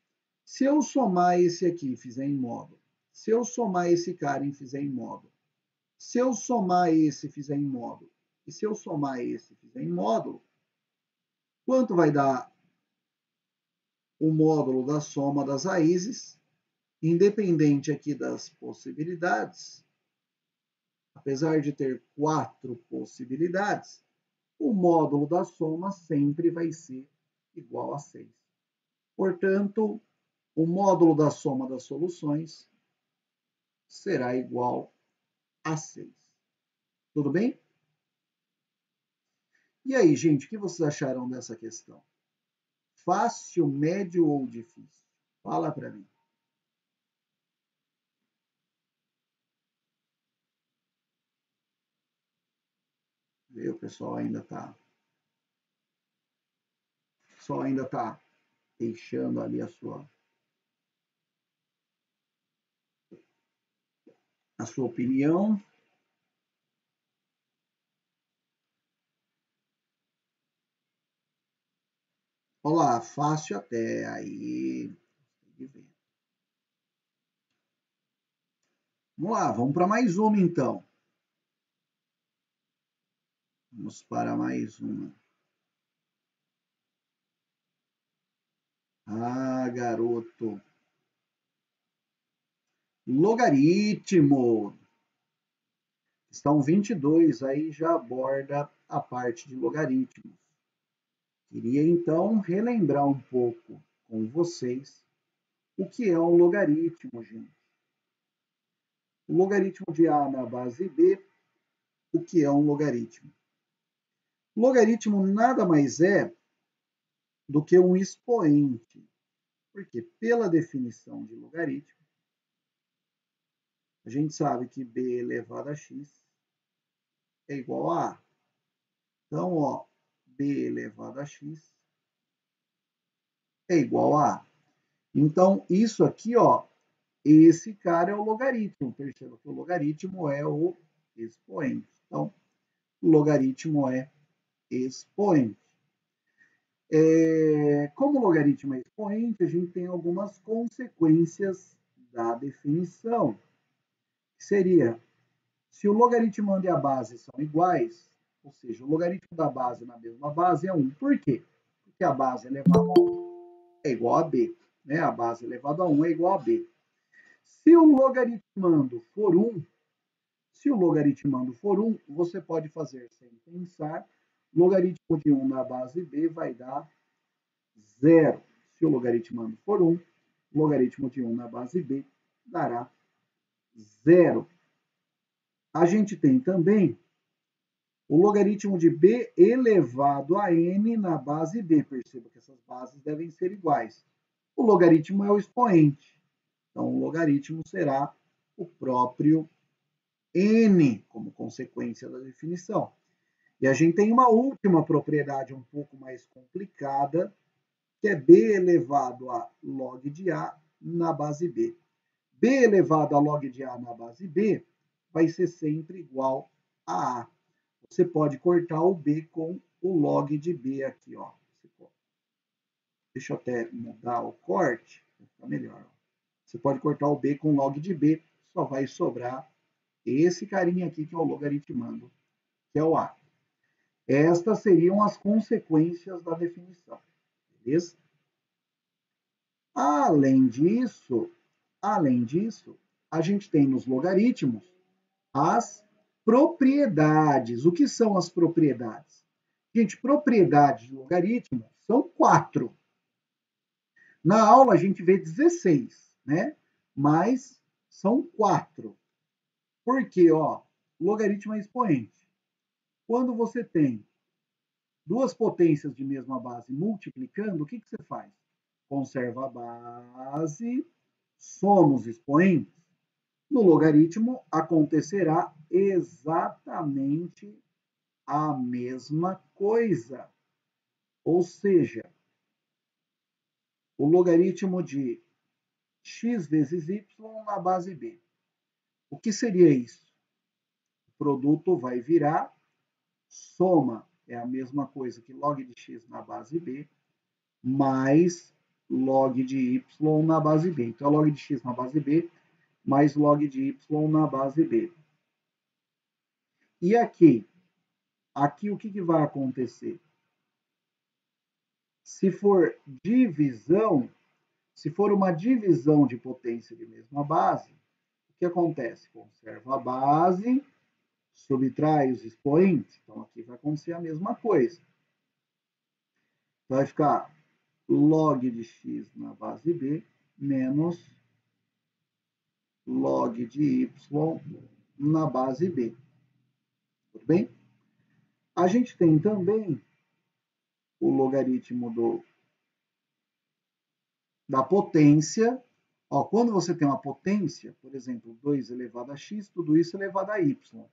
Se eu somar esse aqui e fizer em módulo, se eu somar esse cara e fizer em módulo, se eu somar esse e fizer em módulo, e se eu somar esse e fizer em módulo, quanto vai dar o módulo da soma das raízes, independente aqui das possibilidades, apesar de ter 4 possibilidades, o módulo da soma sempre vai ser igual a 6. Portanto, o módulo da soma das soluções será igual a 6. Tudo bem? E aí, gente, o que vocês acharam dessa questão? Fácil, médio ou difícil? Fala para mim. O pessoal ainda está deixando ali a sua opinião. Olá, fácil até aí. Vamos lá, vamos para mais uma então. Vamos para mais uma. Ah, garoto. Logaritmo. Questão 22 aí já aborda a parte de logaritmos. Queria então relembrar um pouco com vocês o que é um logaritmo, gente. O logaritmo de A na base B, o que é um logaritmo? O logaritmo nada mais é do que um expoente, porque pela definição de logaritmo, a gente sabe que b elevado a x é igual a A. Então, ó, b elevado a x é igual a A. Então, isso aqui, ó, esse cara é o logaritmo. Perceba que o logaritmo é o expoente. Então, o logaritmo é expoente. Como o logaritmo é expoente, a gente tem algumas consequências da definição. Que seria, se o logaritmando e a base são iguais, ou seja, o logaritmo da base na mesma base é 1. Por quê? Porque a base elevada a 1 é igual a b. Né? A base elevada a 1 é igual a b. Se o logaritmando for 1, você pode fazer sem pensar, logaritmo de 1 na base b vai dar 0. Se o logaritmando for 1, logaritmo de 1 na base b dará 0. A gente tem também o logaritmo de b elevado a n na base b. Perceba que essas bases devem ser iguais. O logaritmo é o expoente. Então, o logaritmo será o próprio n, como consequência da definição. E a gente tem uma última propriedade um pouco mais complicada, que é b elevado a log de a na base b. b elevado a log de a na base b vai ser sempre igual a a. Você pode cortar o b com o log de b aqui, ó. Deixa eu até mudar o corte, para ficar melhor. Você pode cortar o b com log de b, só vai sobrar esse carinha aqui que é o logaritmando, que é o a. Estas seriam as consequências da definição, beleza? Além disso, a gente tem nos logaritmos as propriedades. O que são as propriedades? Gente, propriedades de logaritmo são 4. Na aula a gente vê 16, né? Mas são 4. Por quê? Ó, logaritmo é expoente. Quando você tem duas potências de mesma base multiplicando, o que você faz? Conserva a base, somos expoentes, no logaritmo acontecerá exatamente a mesma coisa. Ou seja, o logaritmo de x vezes y na base b. O que seria isso? O produto vai virar soma, é a mesma coisa que log de x na base b, mais log de y na base b. Então, log de x na base b mais log de y na base b. E aqui? Aqui o que vai acontecer? Se for divisão, se for uma divisão de potência de mesma base, o que acontece? Conserva a base, subtrai os expoentes. Então, aqui vai acontecer a mesma coisa. Vai ficar log de x na base b menos log de y na base b. Tudo bem? A gente tem também o logaritmo da potência. Ó, quando você tem uma potência, por exemplo, 2 elevado a x, tudo isso elevado a y.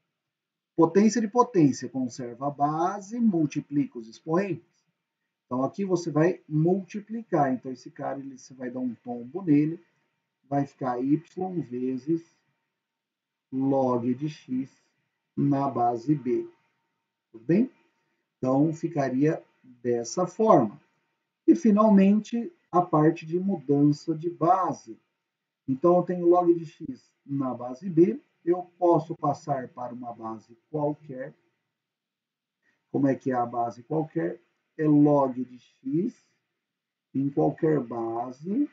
Potência de potência, conserva a base, multiplica os expoentes. Então, aqui você vai multiplicar. Então, esse cara, você vai dar um tombo nele, vai ficar y vezes log de x na base b. Tudo bem? Então, ficaria dessa forma. E, finalmente, a parte de mudança de base. Então, eu tenho log de x na base b, eu posso passar para uma base qualquer. Como é que é a base qualquer? É log de x em qualquer base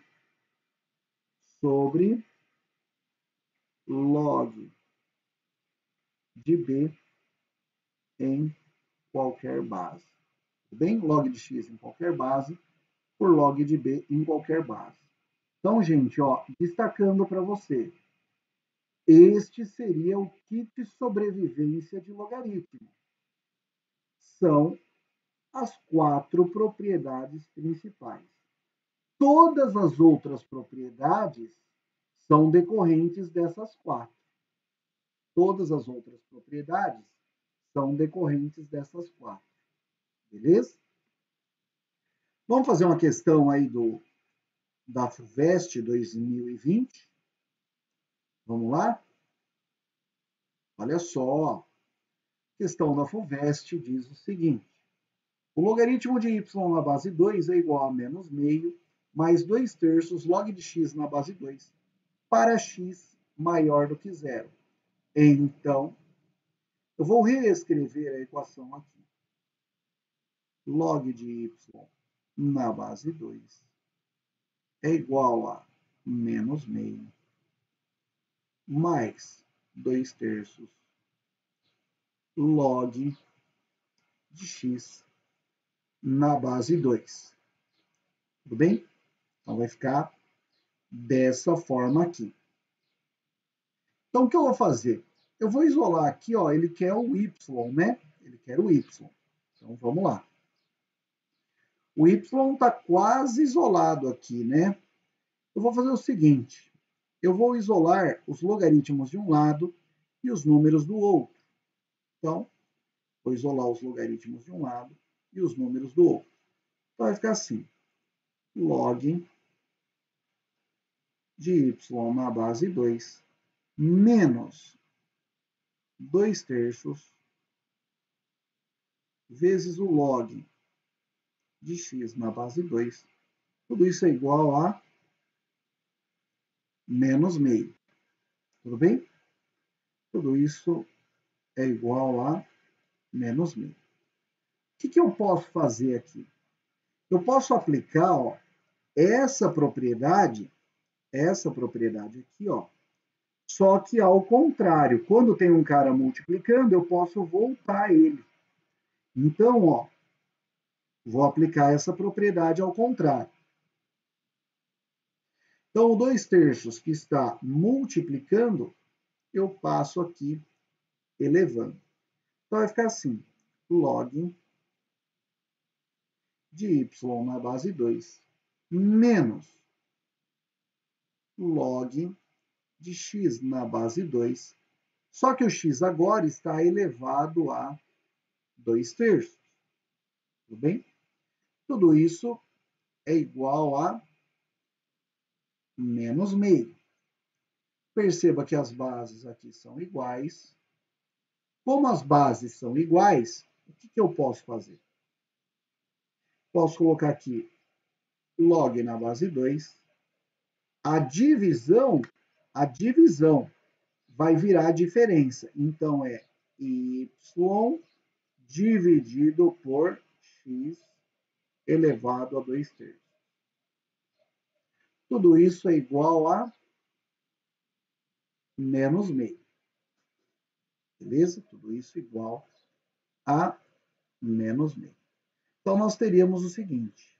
sobre log de b em qualquer base. Tudo bem? Log de x em qualquer base por log de b em qualquer base. Então, gente, ó, destacando para você, este seria o kit sobrevivência de logaritmo. São as 4 propriedades principais. Todas as outras propriedades são decorrentes dessas 4. Todas as outras propriedades são decorrentes dessas 4. Beleza? Vamos fazer uma questão aí da FUVEST 2020. Vamos lá? Olha só. A questão da FUVEST diz o seguinte. O logaritmo de y na base 2 é igual a menos meio mais 2/3 log de x na base 2 para x maior do que zero. Então, eu vou reescrever a equação aqui. Log de y na base 2 é igual a menos meio mais 2/3 log de x na base 2. Tudo bem? Então, vai ficar dessa forma aqui. Então, o que eu vou fazer? Eu vou isolar aqui, ó, ele quer o y, né? Ele quer o y. Então, vamos lá. O y está quase isolado aqui, né? Eu vou fazer o seguinte. Eu vou isolar os logaritmos de um lado e os números do outro. Então, vou isolar os logaritmos de um lado e os números do outro. Então, vai ficar assim. Log de y na base 2 menos 2/3 vezes o log de x na base 2. Tudo isso é igual a menos meio. Tudo bem? Tudo isso é igual a menos meio. O que eu posso fazer aqui? Eu posso aplicar, ó, essa propriedade aqui, ó, só que ao contrário. Quando tem um cara multiplicando, eu posso voltar ele. Então, ó, vou aplicar essa propriedade ao contrário. Então, o 2/3 que está multiplicando, eu passo aqui elevando. Então, vai ficar assim, log de y na base 2 menos log de x na base 2. Só que o x agora está elevado a 2/3. Tudo bem? Tudo isso é igual a menos meio. Perceba que as bases aqui são iguais. Como as bases são iguais, o que eu posso fazer? Posso colocar aqui log na base 2. A divisão vai virar a diferença. Então, é y dividido por x elevado a 2/3. Tudo isso é igual a menos meio. Beleza? Tudo isso igual a menos meio. Então, nós teríamos o seguinte.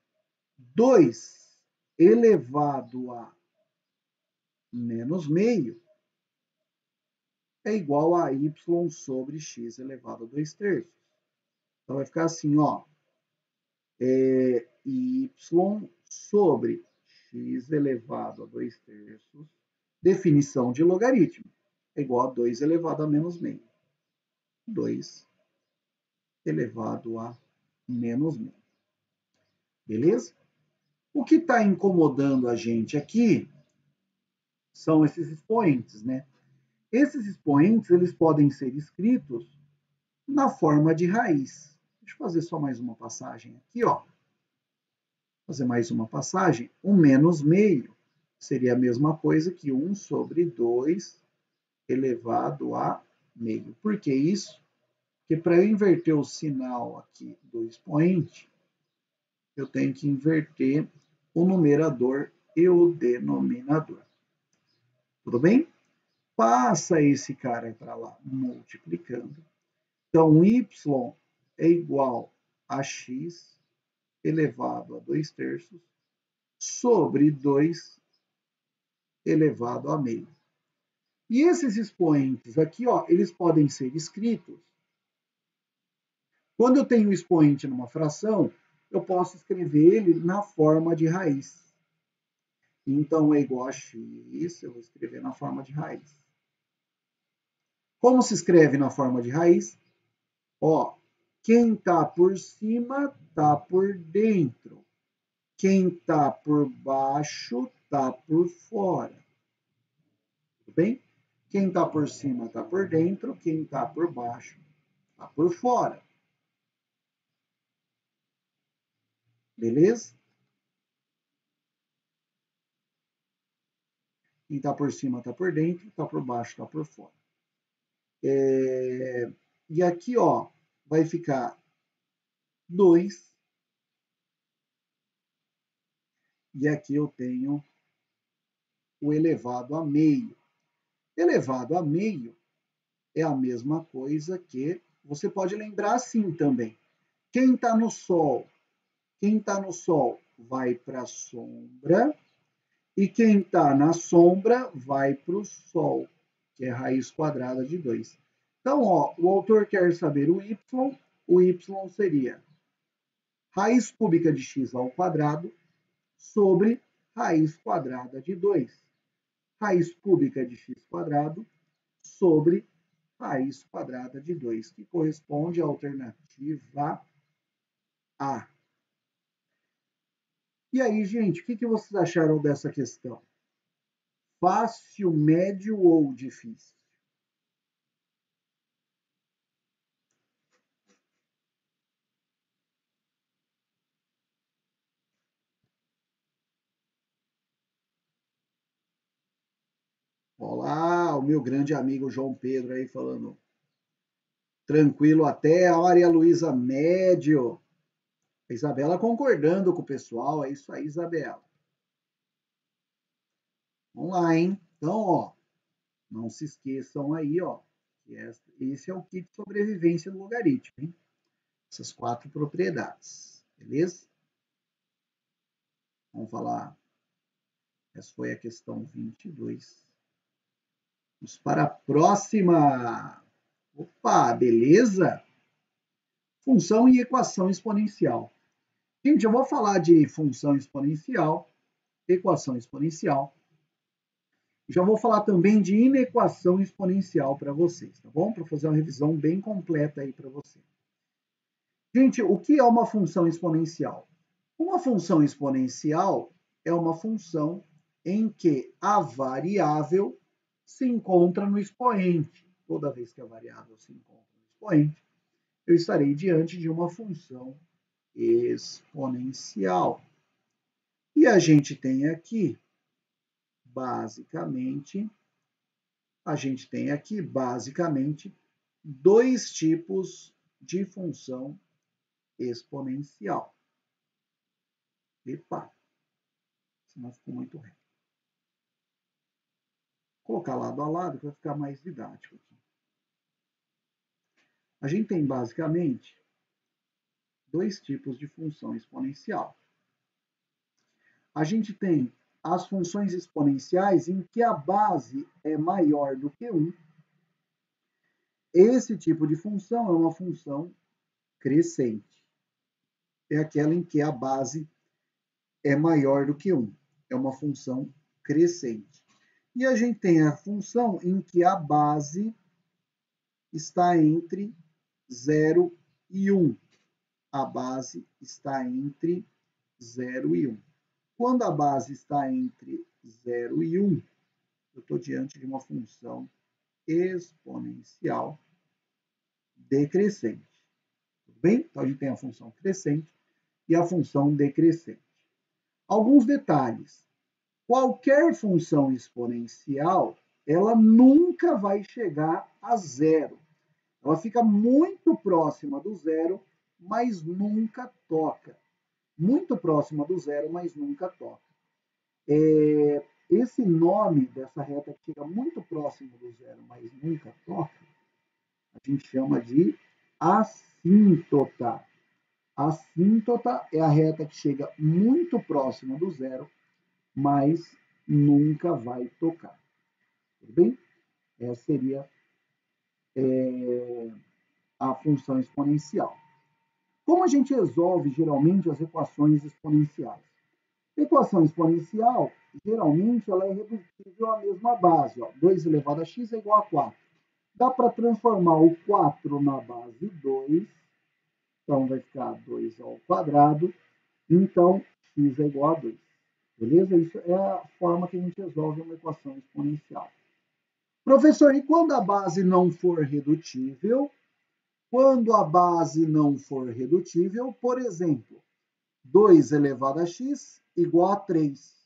2 elevado a menos meio é igual a y sobre x elevado a 2/3. Então, vai ficar assim, ó. Y sobre x elevado a 2/3, definição de logaritmo, é igual a 2 elevado a menos meio. 2 elevado a menos meio. Beleza? O que está incomodando a gente aqui são esses expoentes, né? Esses expoentes, eles podem ser escritos na forma de raiz. Deixa eu fazer só mais uma passagem aqui, ó. Fazer mais uma passagem. O menos meio seria a mesma coisa que 1 sobre 2 elevado a meio. Por que isso? Porque para eu inverter o sinal aqui do expoente, eu tenho que inverter o numerador e o denominador. Tudo bem? Passa esse cara para lá, multiplicando. Então, y é igual a x elevado a 2/3 sobre 2 elevado a meio. E esses expoentes aqui, ó, eles podem ser escritos. Quando eu tenho um expoente numa fração, eu posso escrever ele na forma de raiz. Então, é igual a x, eu vou escrever na forma de raiz. Como se escreve na forma de raiz? Ó, quem está por cima está por dentro. Quem está por baixo está por fora. Tudo bem? Quem está por cima está por dentro, quem está por baixo está por fora. Beleza? Quem está por cima está por dentro, está por baixo está por fora. E aqui, ó, vai ficar 2. E aqui eu tenho o elevado a meio. Elevado a meio é a mesma coisa que você pode lembrar assim também. Quem está no Sol? Quem está no Sol vai para a sombra. E quem está na sombra vai para o Sol, que é raiz quadrada de 2. Então, ó, o autor quer saber o y seria raiz cúbica de x ao quadrado sobre raiz quadrada de 2. Raiz cúbica de x quadrado sobre raiz quadrada de 2, que corresponde à alternativa A. E aí, gente, o que vocês acharam dessa questão? Fácil, médio ou difícil? Olá, o meu grande amigo João Pedro aí falando. Tranquilo até, a Maria Luísa médio. A Isabela concordando com o pessoal, é isso aí, Isabela. Vamos lá, hein? Então, ó, não se esqueçam aí, ó, que esse é o kit de sobrevivência do logaritmo, hein? Essas 4 propriedades, beleza? Vamos falar. Essa foi a questão 22. Vamos para a próxima. Opa, beleza? Função e equação exponencial. Gente, eu vou falar de função exponencial, equação exponencial, Já vou falar também de inequação exponencial para vocês, tá bom? Para fazer uma revisão bem completa aí para vocês. Gente, o que é uma função exponencial? Uma função exponencial é uma função em que a variável se encontra no expoente. Toda vez que a variável se encontra no expoente, eu estarei diante de uma função exponencial. E a gente tem aqui, basicamente, dois tipos de função exponencial. Epa, senão ficou muito reto. Vou colocar lado a lado para ficar mais didático aqui. A gente tem basicamente dois tipos de função exponencial. A gente tem as funções exponenciais em que a base é maior do que 1. Esse tipo de função é uma função crescente. É aquela em que a base é maior do que 1. É uma função crescente. E a gente tem a função em que a base está entre 0 e 1. A base está entre 0 e 1. Quando a base está entre 0 e 1, eu estou diante de uma função exponencial decrescente. Tudo bem? Então, a gente tem a função crescente e a função decrescente. Alguns detalhes. Qualquer função exponencial, ela nunca vai chegar a zero. Ela fica muito próxima do zero, mas nunca toca. Muito próxima do zero, mas nunca toca. Esse nome dessa reta que fica muito próximo do zero, mas nunca toca, a gente chama de assíntota. A assíntota é a reta que chega muito próxima do zero, mas nunca vai tocar. Tudo bem? Essa seria a função exponencial. Como a gente resolve geralmente as equações exponenciais? A equação exponencial, geralmente, ela é redutível à mesma base. Ó. 2 elevado a x é igual a 4. Dá para transformar o 4 na base 2. Então, vai ficar 2 ao quadrado. Então, x é igual a 2. Beleza? Isso é a forma que a gente resolve uma equação exponencial. Professor, e quando a base não for redutível? Quando a base não for redutível, por exemplo, 2 elevado a x igual a 3.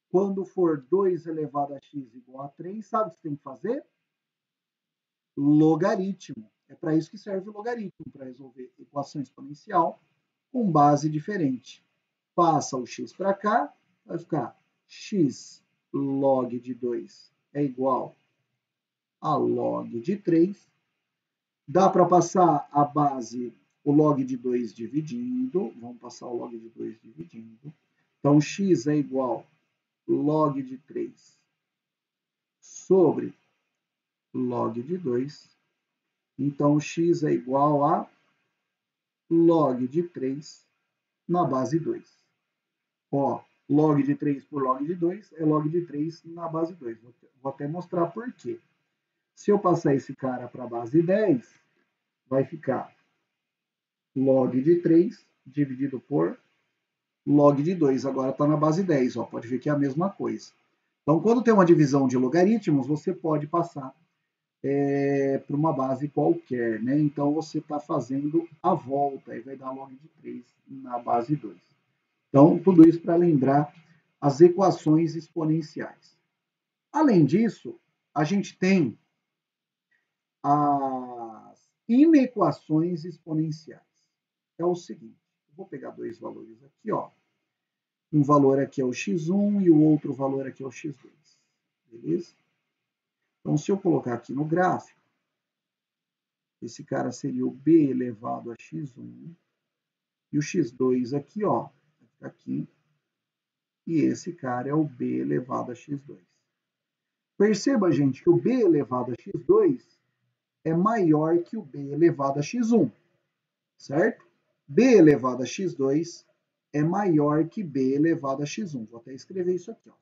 Quando for 2 elevado a x igual a 3, sabe o que você tem que fazer? Logaritmo. É para isso que serve o logaritmo, para resolver equação exponencial com base diferente. Passa o x para cá, vai ficar x log de 2 é igual a log de 3. Dá para passar a base, o log de 2 dividindo. Vamos passar o log de 2 dividindo. Então, x é igual a log de 3 sobre log de 2. Então, x é igual a log de 3 na base 2. Ó, log de 3 por log de 2 é log de 3 na base 2. Vou até mostrar por quê. Se eu passar esse cara para a base 10, vai ficar log de 3 dividido por log de 2. Agora está na base 10. Ó, pode ver que é a mesma coisa. Então, quando tem uma divisão de logaritmos, você pode passar para uma base qualquer. Né? Então, você está fazendo a volta e vai dar log de 3 na base 2. Então, tudo isso para lembrar as equações exponenciais. Além disso, a gente tem as inequações exponenciais. É o seguinte, vou pegar dois valores aqui, ó. Um valor aqui é o x1 e o outro valor aqui é o x2. Beleza? Então, se eu colocar aqui no gráfico, esse cara seria o b elevado a x1 e o x2 aqui, ó, aqui, e esse cara é o b elevado a x2. Perceba, gente, que o b elevado a x2 é maior que o b elevado a x1, certo? b elevado a x2 é maior que b elevado a x1. Vou até escrever isso aqui. Ó.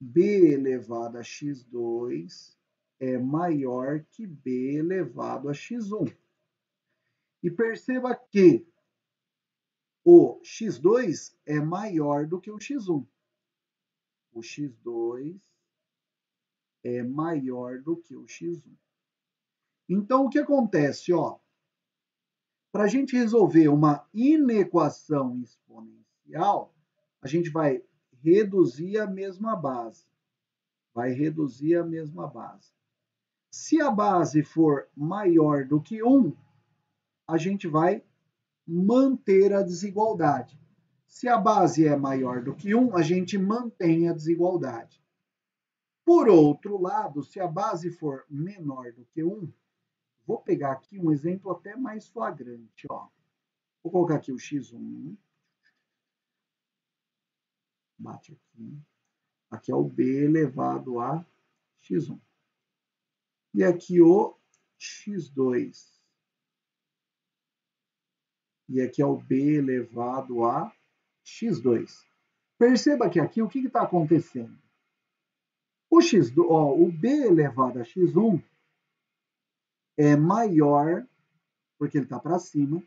B elevado a x2 é maior que B elevado a x1. E perceba que o x2 é maior do que o x1. O x2 é maior do que o x1. Então, o que acontece? Para a gente resolver uma inequação exponencial, a gente vai reduzir a mesma base. Se a base for maior do que 1, a gente vai manter a desigualdade. Se a base é maior do que 1, a gente mantém a desigualdade. Por outro lado, se a base for menor do que 1, vou pegar aqui um exemplo até mais flagrante. Vou colocar aqui o x1. Bate aqui. Aqui é o b elevado a x1. E aqui o x2. E aqui é o b elevado a x2. Perceba que aqui o que está acontecendo? O b elevado a x1 é maior, porque ele está para cima,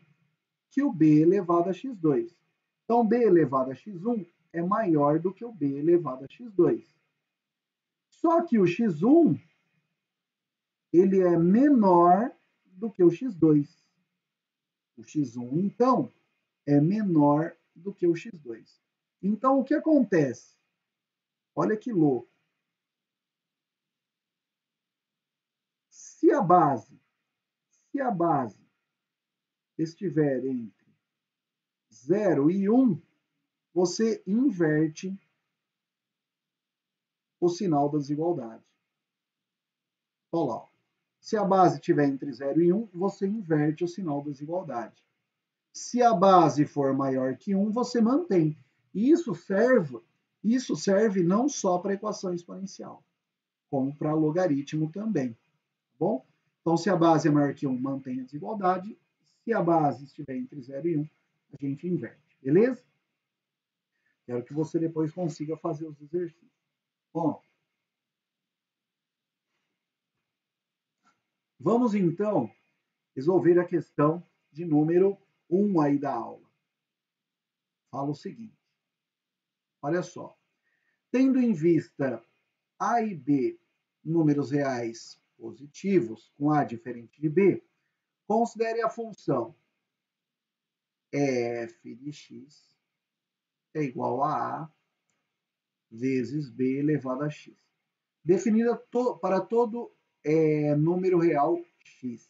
que o b elevado a x2. Então, b elevado a x1 é maior do que o b elevado a x2. Só que o x1 ele é menor do que o x2. O x1, então, é menor do que o x2. Então, o que acontece? Olha que louco. Se a base estiver entre 0 e 1, você inverte o sinal da desigualdade. Olha lá. Se a base estiver entre 0 e 1, você inverte o sinal da desigualdade. Se a base for maior que 1, você mantém. Isso serve não só para equação exponencial, como para logaritmo também. Tá bom? Então, se a base é maior que 1, mantém a desigualdade. Se a base estiver entre 0 e 1, a gente inverte. Beleza? Quero que você depois consiga fazer os exercícios. Bom, vamos então resolver a questão de número 1 aí da aula. Fala o seguinte. Olha só. Tendo em vista A e B números reais positivos, com A diferente de B, considere a função f de x é igual a A vezes B elevado a x, definida para todo número real x.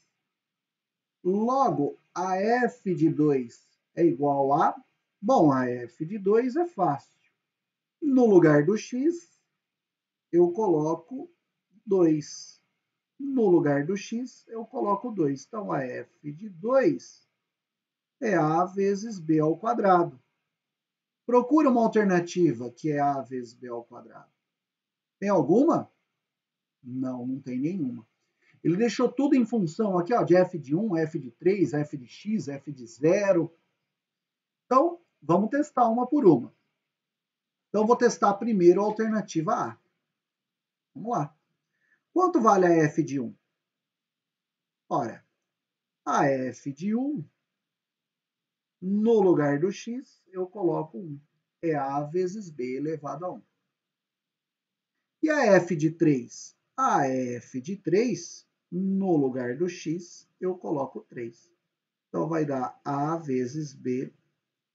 Logo, a f de 2 é igual a... Bom, a f de 2 é fácil. No lugar do x, eu coloco 2. No lugar do x, eu coloco 2. Então, a f de 2 é a vezes b ao quadrado. Procura uma alternativa que é a vezes b ao quadrado. Tem alguma? Não, não tem nenhuma. Ele deixou tudo em função aqui, de f de 1, f de 3, f de x, f de 0. Então, vamos testar uma por uma. Então, vou testar primeiro a alternativa A. Vamos lá. Quanto vale a f de 1? Ora, a f de 1, no lugar do x, eu coloco 1. É a vezes b elevado a 1. E a f de 3? A f de 3, no lugar do x, eu coloco 3. Então, vai dar a vezes b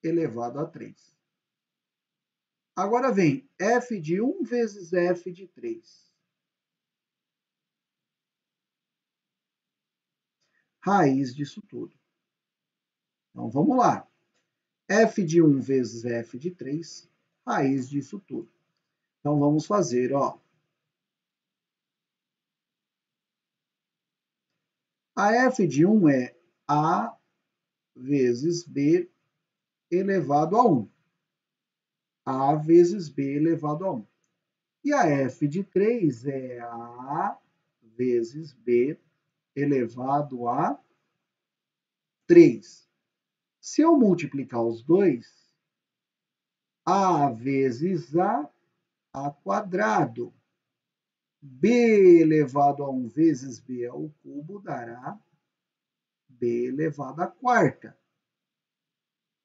elevado a 3. Agora vem f de 1 vezes f de 3. Raiz disso tudo. Então, vamos lá. F de 1 vezes f de 3, raiz disso tudo. Então, vamos fazer, A f de 1 é a vezes b elevado a 1. A vezes b elevado a 1. E a f de 3 é a vezes b elevado a 3. Se eu multiplicar os dois, a vezes a a quadrado. B elevado a 1 vezes B ao cubo dará B elevado à quarta.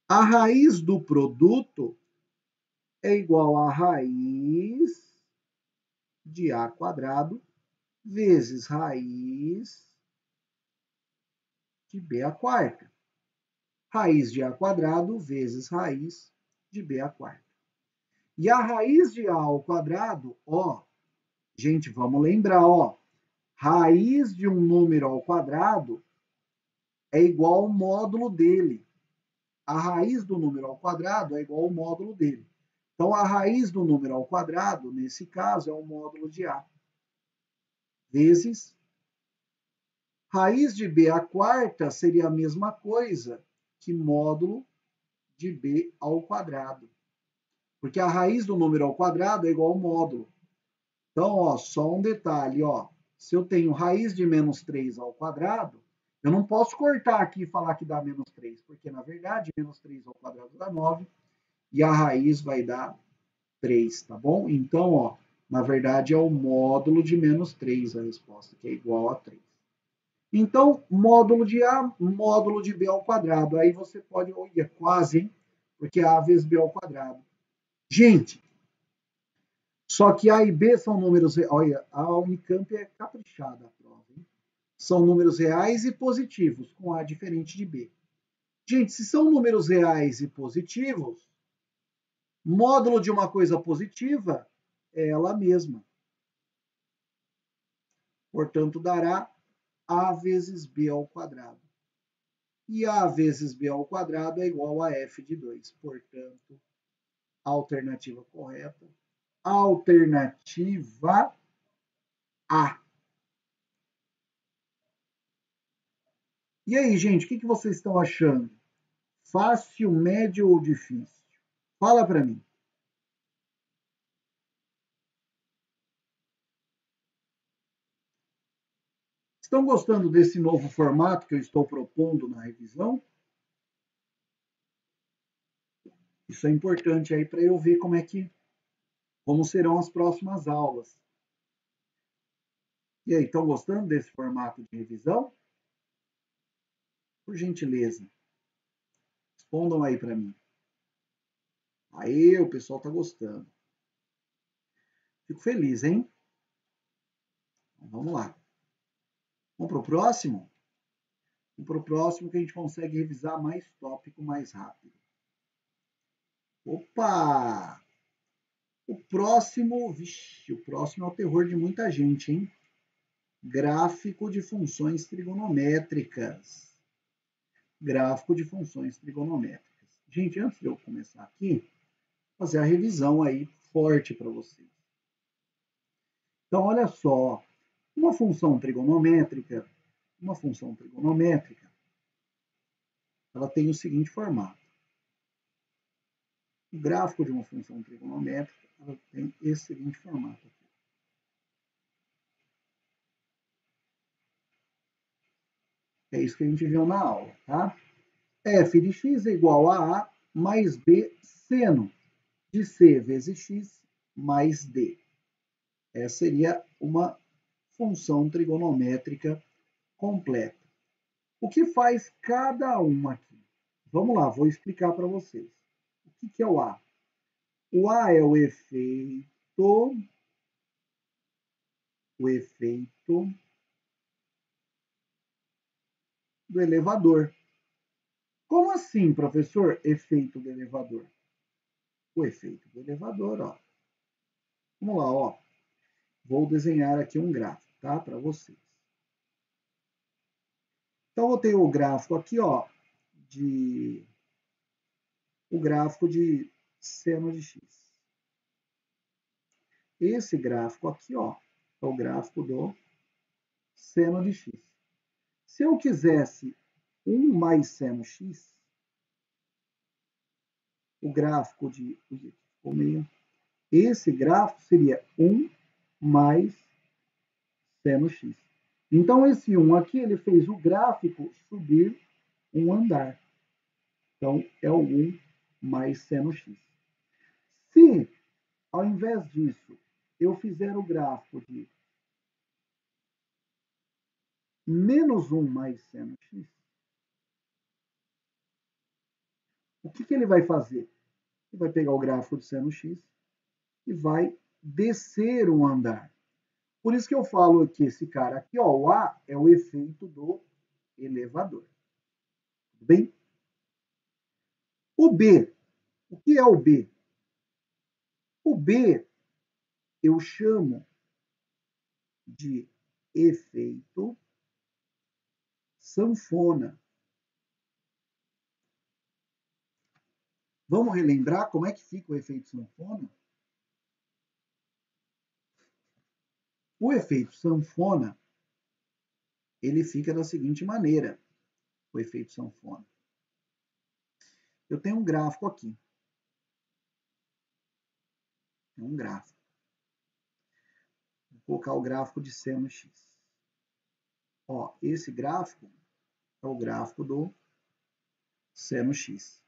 A raiz do produto é igual a raiz de A quadrado vezes raiz de B à quarta. Raiz de A quadrado vezes raiz de B à quarta. E a raiz de A ao quadrado, ó, gente, vamos lembrar, ó, raiz de um número ao quadrado é igual ao módulo dele. A raiz do número ao quadrado é igual ao módulo dele. Então, a raiz do número ao quadrado, nesse caso, é o módulo de A, vezes raiz de B à quarta seria a mesma coisa que módulo de B ao quadrado. Porque a raiz do número ao quadrado é igual ao módulo. Então, ó, só um detalhe, ó. Se eu tenho raiz de menos 3 ao quadrado, eu não posso cortar aqui e falar que dá menos 3, porque, na verdade, menos 3 ao quadrado dá 9, e a raiz vai dar 3, tá bom? Então, ó, na verdade, é o módulo de menos 3 a resposta, que é igual a 3. Então, módulo de A, módulo de B ao quadrado. Aí você pode, olha, quase, hein? Porque A vezes B ao quadrado. Gente, só que A e B são números, olha, a Unicamp é caprichada a prova, hein? São números reais e positivos, com A diferente de B. Gente, se são números reais e positivos, módulo de uma coisa positiva é ela mesma. Portanto, dará A vezes B ao quadrado. E A vezes B ao quadrado é igual a F de 2. Portanto, alternativa correta. Alternativa A. E aí, gente, o que vocês estão achando? Fácil, médio ou difícil? Fala para mim. Estão gostando desse novo formato que eu estou propondo na revisão? Isso é importante aí para eu ver como serão as próximas aulas. E aí, estão gostando desse formato de revisão? Por gentileza, respondam aí para mim. Aí, o pessoal está gostando. Fico feliz, hein? Então, vamos lá. Vamos para o próximo? Vamos para o próximo que a gente consegue revisar mais tópico mais rápido. Opa! O próximo é o terror de muita gente, hein? Gráfico de funções trigonométricas. Gráfico de funções trigonométricas. Gente, antes de eu começar aqui, vou fazer a revisão aí forte para vocês. Então, olha só, uma função trigonométrica, ela tem o seguinte formato. O gráfico de uma função trigonométrica, ela tem esse seguinte formato aqui. É isso que a gente viu na aula, tá? F de x é igual a A mais B seno de C vezes x mais D. Essa seria uma função trigonométrica completa. O que faz cada uma aqui? Vamos lá, vou explicar para vocês. O que é o A? O A é o efeito do elevador. Como assim, professor? Efeito do elevador. O efeito do elevador, ó. Vamos lá, ó. Vou desenhar aqui um gráfico, tá? Para vocês. Então, eu tenho o gráfico aqui, ó, o gráfico de seno de x. Esse gráfico aqui, ó, é o gráfico do seno de x. Se eu quisesse 1 mais seno x, o gráfico de... Ficou meio... Esse gráfico seria 1 mais seno x. Então, esse 1 aqui, ele fez o gráfico subir um andar. Então, é o 1 mais seno x. Se ao invés disso, eu fizer o gráfico de menos 1 mais seno x, o que ele vai fazer? Ele vai pegar o gráfico de seno x e vai descer um andar. Por isso que eu falo que esse cara aqui, ó, o A é o efeito do elevador. Tudo bem? O B, o que é o B? O B eu chamo de efeito sanfona. Vamos relembrar como é que fica o efeito sanfona? O efeito sanfona, ele fica da seguinte maneira, o efeito sanfona. Eu tenho um gráfico aqui. É um gráfico. Vou colocar o gráfico de seno x. Ó, esse gráfico é o gráfico do seno x.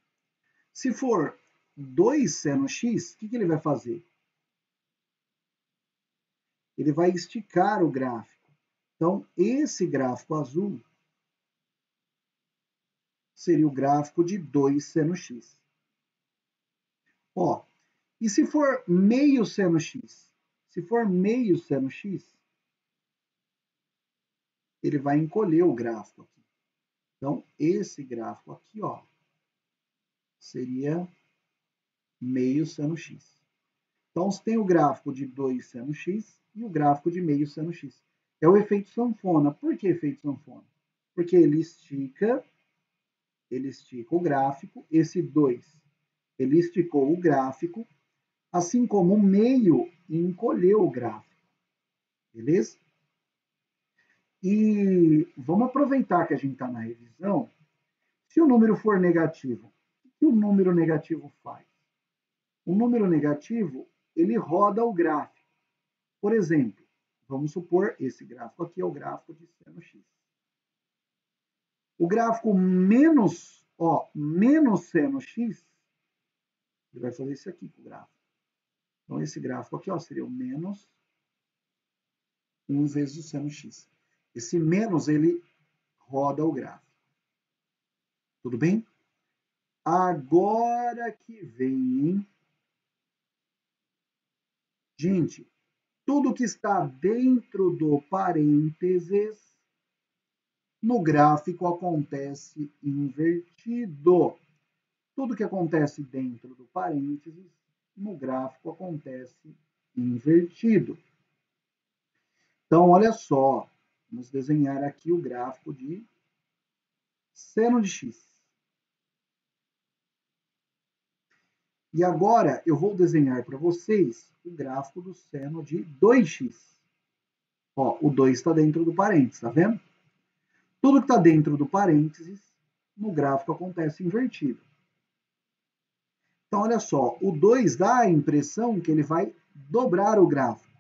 Se for 2 seno x, o que ele vai fazer? Ele vai esticar o gráfico. Então, esse gráfico azul seria o gráfico de 2 seno x. Ó, e se for meio seno x? Se for meio seno x, ele vai encolher o gráfico aqui. Então, esse gráfico aqui, ó, seria meio seno x. Então, você tem o gráfico de 2 seno x e o gráfico de meio seno x. É o efeito sanfona. Por que efeito sanfona? Porque ele estica o gráfico, esse 2, ele esticou o gráfico, assim como o meio encolheu o gráfico. Beleza? E vamos aproveitar que a gente está na revisão. Se o número for negativo, o que o número negativo faz? O número negativo, ele roda o gráfico. Por exemplo, vamos supor, esse gráfico aqui é o gráfico de seno x. O gráfico menos seno x, ele vai fazer isso aqui com o gráfico. Então, esse gráfico aqui, ó, seria o menos 1 vezes o seno x. Esse menos, ele roda o gráfico. Tudo bem? Agora que vem, gente, tudo que está dentro do parênteses, no gráfico acontece invertido. Tudo que acontece dentro do parênteses, no gráfico acontece invertido. Então, olha só, vamos desenhar aqui o gráfico de seno de x. E agora eu vou desenhar para vocês o gráfico do seno de 2x. Ó, o 2 está dentro do parênteses, tá vendo? Tudo que está dentro do parênteses, no gráfico acontece invertido. Então, olha só, o 2 dá a impressão que ele vai dobrar o gráfico.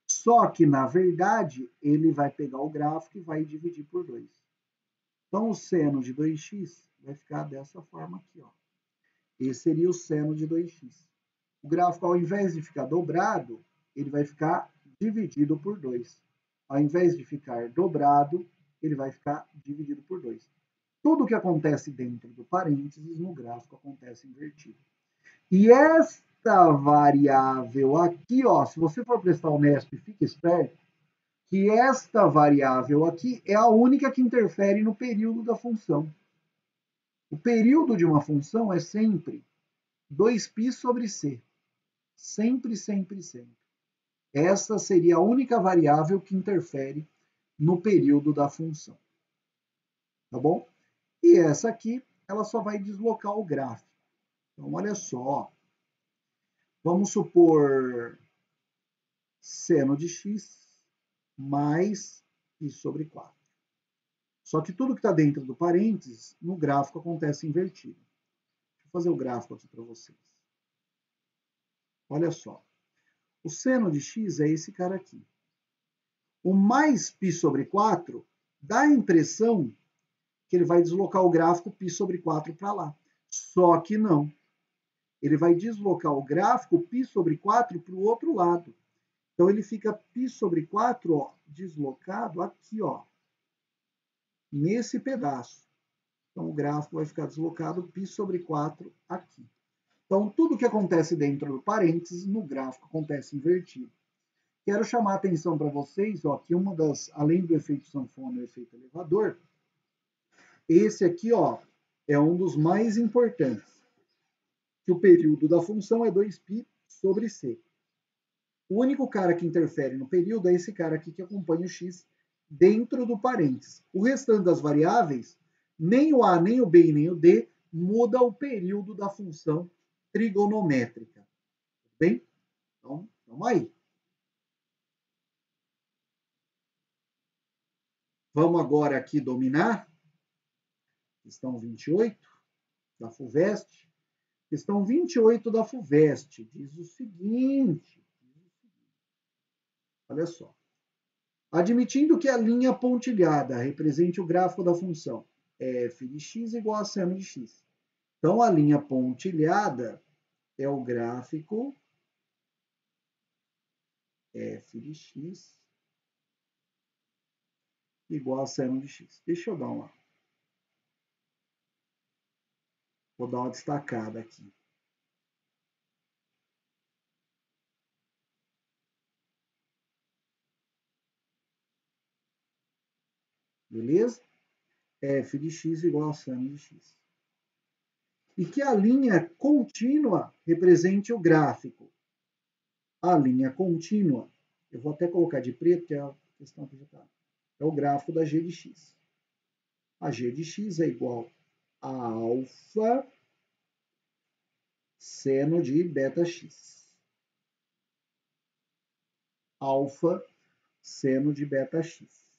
Só que, na verdade, ele vai pegar o gráfico e vai dividir por 2. Então, o seno de 2x vai ficar dessa forma aqui, ó. Esse seria o seno de 2x. O gráfico, ao invés de ficar dobrado, ele vai ficar dividido por 2. Ao invés de ficar dobrado, ele vai ficar dividido por 2. Tudo que acontece dentro do parênteses, no gráfico, acontece invertido. E esta variável aqui, ó, se você for prestar o NESP, fique esperto, que esta variável aqui é a única que interfere no período da função. O período de uma função é sempre 2π sobre c. Sempre, sempre, sempre. Essa seria a única variável que interfere no período da função. Tá bom? E essa aqui, ela só vai deslocar o gráfico. Então, olha só. Vamos supor seno de x mais π sobre 4. Só que tudo que está dentro do parênteses, no gráfico acontece invertido. Deixa eu fazer o gráfico aqui para vocês. Olha só. O seno de x é esse cara aqui. O mais π sobre 4 dá a impressão que ele vai deslocar o gráfico π sobre 4 para lá. Só que não. ele vai deslocar o gráfico π sobre 4 para o outro lado. Então, ele fica π sobre 4, ó, deslocado aqui, ó, nesse pedaço. Então, o gráfico vai ficar deslocado π sobre 4 aqui. Então, tudo que acontece dentro do parênteses, no gráfico, acontece invertido. Quero chamar a atenção para vocês, ó, que uma das, além do efeito sanfona e o efeito elevador, esse aqui, ó, é um dos mais importantes, que o período da função é 2π sobre c. O único cara que interfere no período é esse cara aqui que acompanha o x dentro do parênteses. O restante das variáveis, nem o a, nem o b e nem o d, muda o período da função trigonométrica. Tudo bem? Então, vamos aí. Vamos agora aqui dominar. Questão 28 da FUVEST. Questão 28 da FUVEST diz o seguinte. Olha só. Admitindo que a linha pontilhada represente o gráfico da função f de x igual a seno de x. Então, a linha pontilhada é o gráfico f de x igual a seno de x. Deixa eu dar uma... Vou dar uma destacada aqui. Beleza? F de x igual a seno de x. E que a linha contínua represente o gráfico. A linha contínua, eu vou até colocar de preto, que é a questão que já está. É o gráfico da g de x. A g de x é igual a alfa seno de beta x. Alfa seno de beta x.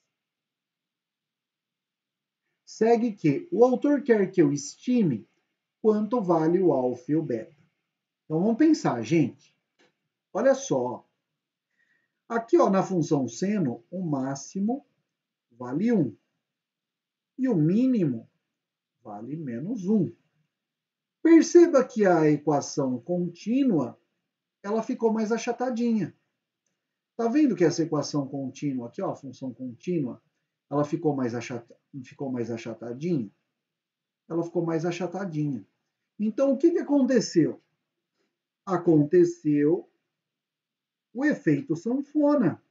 Segue que o autor quer que eu estime quanto vale o alfa e o beta. Então, vamos pensar, gente. Olha só. Aqui, ó, na função seno, o máximo vale 1. E o mínimo vale menos 1. Perceba que a equação contínua, ela ficou mais achatadinha. Tá vendo que essa equação contínua aqui, ó, a função contínua, ela ficou mais achatadinha? Ela ficou mais achatadinha. Então, o que aconteceu? Aconteceu o efeito sanfona.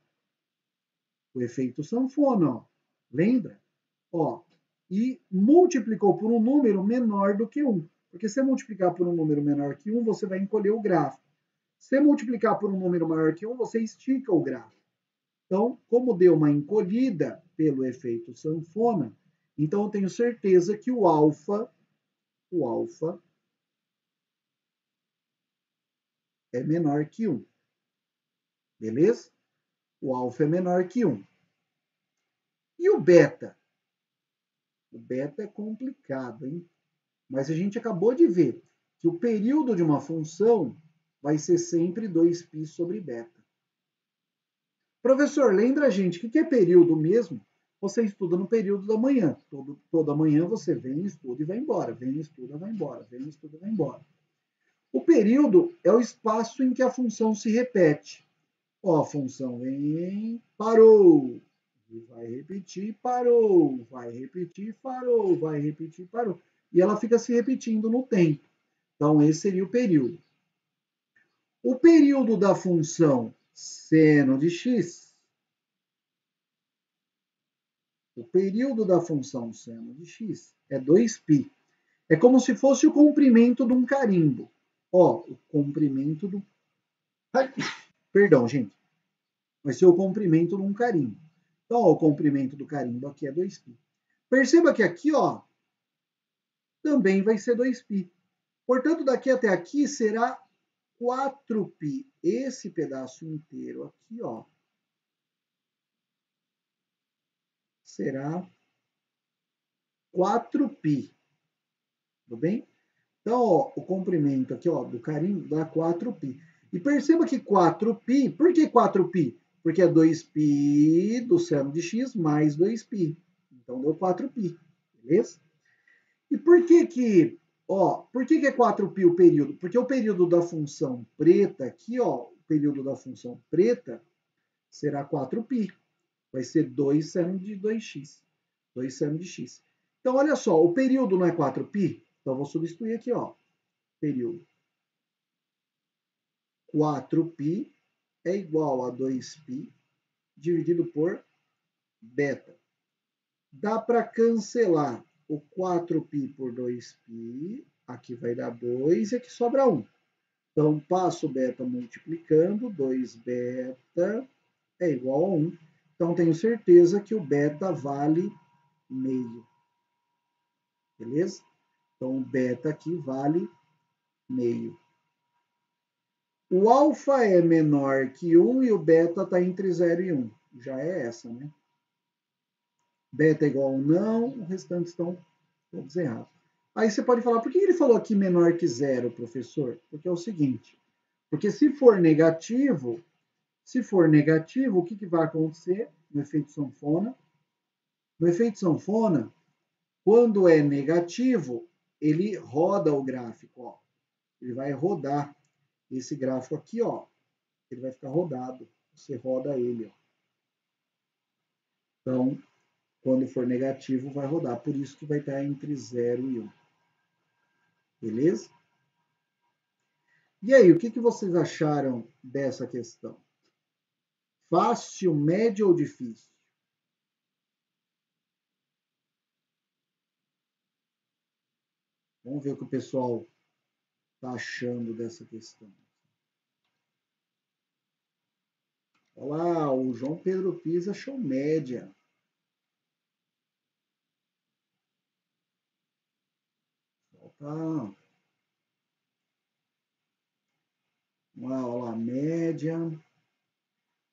O efeito sanfona, ó. Lembra? Ó, e multiplicou por um número menor do que 1. Porque se multiplicar por um número menor que 1, você vai encolher o gráfico. Se multiplicar por um número maior que 1, você estica o gráfico. Então, como deu uma encolhida pelo efeito sanfona, então eu tenho certeza que o alfa é menor que 1. Beleza? O alfa é menor que 1. E o beta? O beta é complicado, hein? Mas a gente acabou de ver que o período de uma função vai ser sempre 2π sobre beta. Professor, lembra a gente o que é período mesmo? Você estuda no período da manhã. Toda manhã você vem, estuda e vai embora. Vem, estuda, vai embora. Vem, estuda, vai embora. O período é o espaço em que a função se repete. Ó, a função vem, parou. Vai repetir, parou. Vai repetir, parou. Vai repetir, parou. E ela fica se repetindo no tempo. Então, esse seria o período. O período da função seno de x, o período da função seno de x é 2π. É como se fosse o comprimento de um carimbo. Ó, o comprimento do... Ai, perdão, gente. Vai ser o comprimento de um carimbo. Então, ó, o comprimento do carimbo aqui é 2π. Perceba que aqui, ó, também vai ser 2π. Portanto, daqui até aqui será 4π. Esse pedaço inteiro aqui, ó, será 4π. Tudo bem? Então, ó, o comprimento aqui, ó, do carimbo dá 4π. E perceba que 4π, por que 4π? Porque é 2π do seno de x mais 2π. Então, deu 4π, beleza? E por que Ó, por que é 4π o período? Porque o período da função preta aqui, ó, o período da função preta será 4π. Vai ser 2 seno de 2x. 2 seno de x. Então, olha só, o período não é 4π? Então, eu vou substituir aqui, ó. Período. 4π é igual a 2π dividido por beta. Dá para cancelar o 4π por 2π. Aqui vai dar 2 e aqui sobra 1. Então, passo o beta multiplicando. 2 beta é igual a 1. Então, tenho certeza que o beta vale meio. Beleza? Então, o beta aqui vale meio. O alfa é menor que 1 e o beta está entre 0 e 1. Já é essa, né? Beta é igual a 1, não. Os restantes estão todos errados. Aí você pode falar, por que ele falou aqui menor que 0, professor? Porque é o seguinte, porque se for negativo, o que vai acontecer no efeito sanfona? No efeito sanfona, quando é negativo, ele roda o gráfico, ó. Ele vai rodar esse gráfico aqui, ó. Ele vai ficar rodado. Você roda ele, ó. Então, quando for negativo, vai rodar. Por isso que vai estar entre 0 e 1. Beleza? E aí, o que vocês acharam dessa questão? Fácil, médio ou difícil? Vamos ver o que o pessoal está achando dessa questão. Olá, o João Pedro Pisa achou média. Falta uma aula média.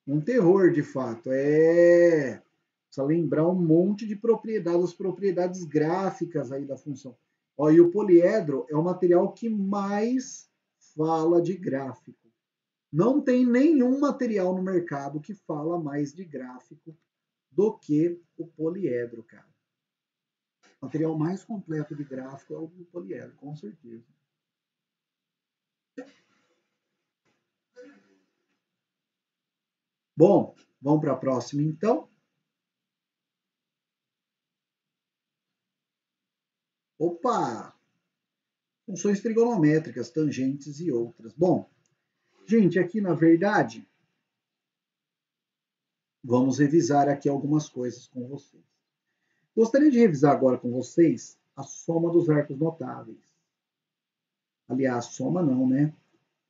Um terror, de fato. Precisa lembrar um monte de propriedades, as propriedades gráficas aí da função. Ó, e o poliedro é o material que mais fala de gráfico. Não tem nenhum material no mercado que fala mais de gráfico do que o poliedro, cara. O material mais completo de gráfico é o do poliedro, com certeza. Bom, vamos para a próxima, então. Opa! Funções trigonométricas, tangentes e outras. Bom, gente, aqui na verdade, vamos revisar aqui algumas coisas com vocês. Gostaria de revisar agora com vocês a soma dos arcos notáveis. Aliás, soma não, né?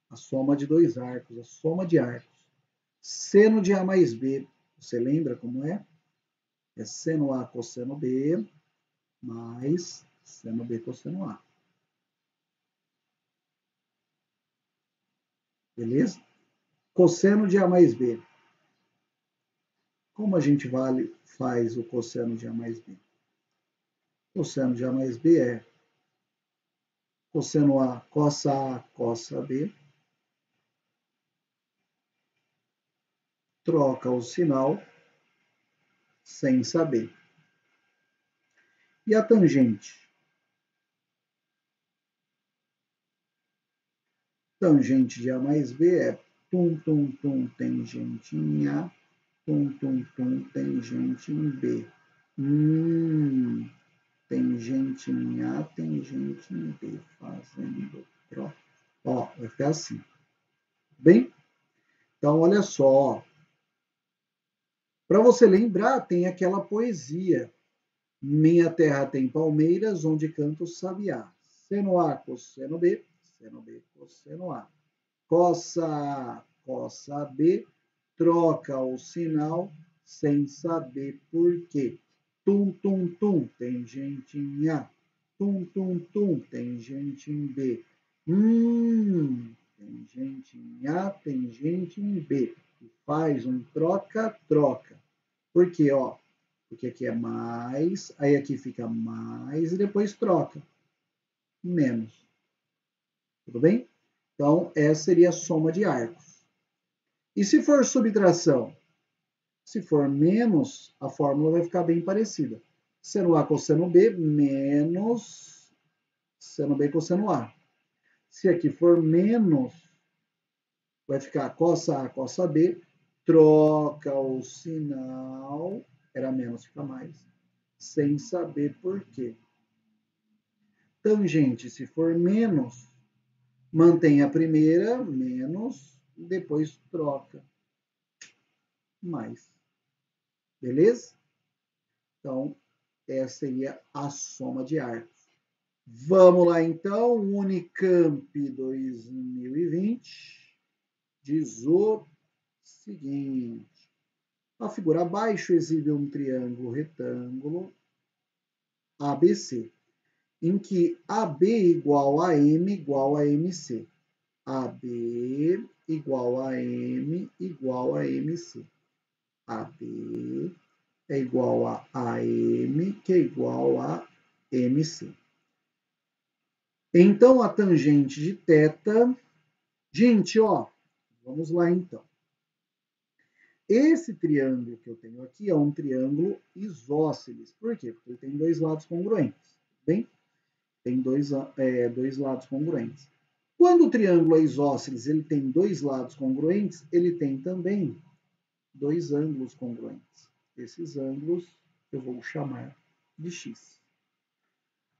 A soma de dois arcos, a soma de arcos. Seno de A mais B, você lembra como é? É seno A cosseno B mais seno B cosseno A. Beleza? Cosseno de A mais B. Como a gente faz o cosseno de A mais B? Cosseno de A mais B é cosseno A, cossa B. Troca o sinal sem saber. E a tangente? Tangente de A mais B é tum, tum, tum, tangente em A, tum, tum, tum, tangente em B. Tangente em A, tangente em B, fazendo troca. Ó, vai ficar assim. Bem? Então, olha só. Para você lembrar, tem aquela poesia. Minha terra tem palmeiras, onde canta o sabiá. Seno A, cosseno B, seno B, cosseno A. Cossa A, cossa B, troca o sinal sem saber por quê. Tum, tum, tum, tem gente em A. Tum, tum, tum, tem gente em B. Tem gente em A, tem gente em B. E faz um troca-troca. Por quê? Ó, porque aqui é mais, aí aqui fica mais e depois troca. Menos. Tudo bem? Então, essa seria a soma de arcos. E se for subtração? Se for menos, a fórmula vai ficar bem parecida. Seno A cosseno B menos seno B cosseno A. Se aqui for menos, vai ficar cossa A, cossa B, troca o sinal, era menos, fica mais, sem saber por quê. Tangente, se for menos, mantém a primeira, menos, depois troca mais. Beleza? Então, essa seria a soma de arcos. Vamos lá, então. Unicamp 2020 diz o seguinte. A figura abaixo exibe um triângulo retângulo ABC, em que AB igual a M igual a MC. AB igual a M igual a MC. AB é igual a AM, que é igual a MC. Então, a tangente de θ... Gente, ó, vamos lá então. Esse triângulo que eu tenho aqui é um triângulo isósceles. Por quê? Porque ele tem dois lados congruentes. Bem? Tem dois lados congruentes. Quando o triângulo é isósceles, ele tem dois lados congruentes, ele tem também dois ângulos congruentes. Esses ângulos eu vou chamar de x.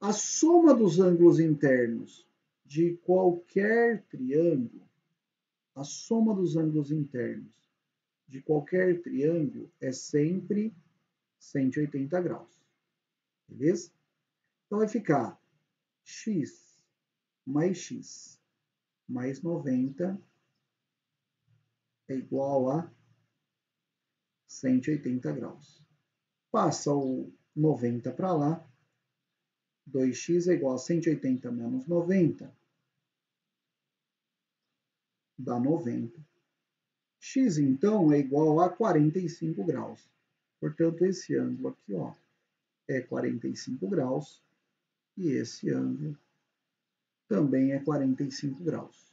A soma dos ângulos internos de qualquer triângulo, a soma dos ângulos internos de qualquer triângulo é sempre 180 graus. Beleza? Então vai ficar x mais 90 é igual a 180 graus. Passa o 90 para lá. 2x é igual a 180 menos 90. Dá 90. X, então, é igual a 45 graus. Portanto, esse ângulo aqui, ó, é 45 graus. E esse ângulo também é 45 graus.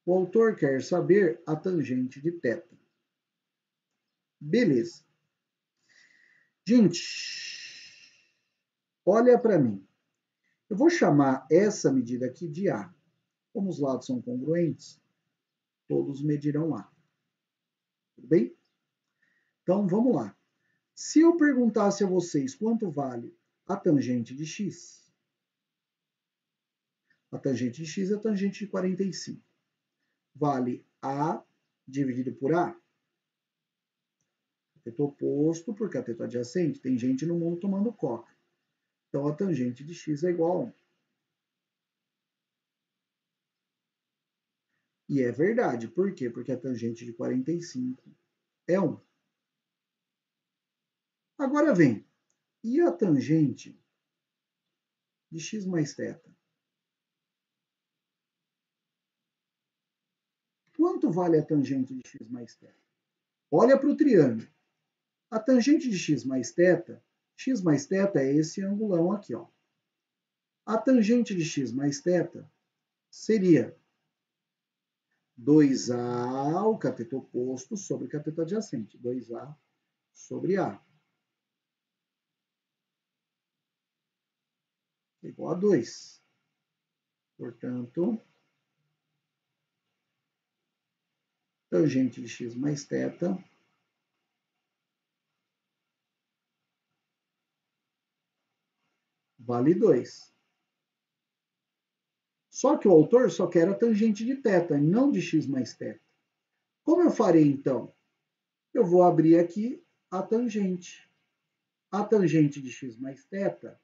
O autor quer saber a tangente de θ. Beleza. Gente, olha para mim. Eu vou chamar essa medida aqui de A. Como os lados são congruentes, todos medirão A. Tudo bem? Então, vamos lá. Se eu perguntasse a vocês quanto vale a tangente de x, a tangente de x é a tangente de 45. Vale A dividido por A. Cateto oposto por cateto adjacente. Tem gente no mundo tomando coca. Então, a tangente de x é igual a 1. E é verdade. Por quê? Porque a tangente de 45 é 1. Agora vem. E a tangente de x mais θ? Quanto vale a tangente de x mais θ? Olha para o triângulo. A tangente de x mais θ é esse angulão aqui, ó. A tangente de x mais θ seria 2A, o cateto oposto, sobre o cateto adjacente. 2A sobre A. Igual a 2. Portanto, tangente de x mais θ vale 2. Só que o autor só quer a tangente de θ, não de x mais θ. Como eu farei, então? Eu vou abrir aqui a tangente. A tangente de x mais θ,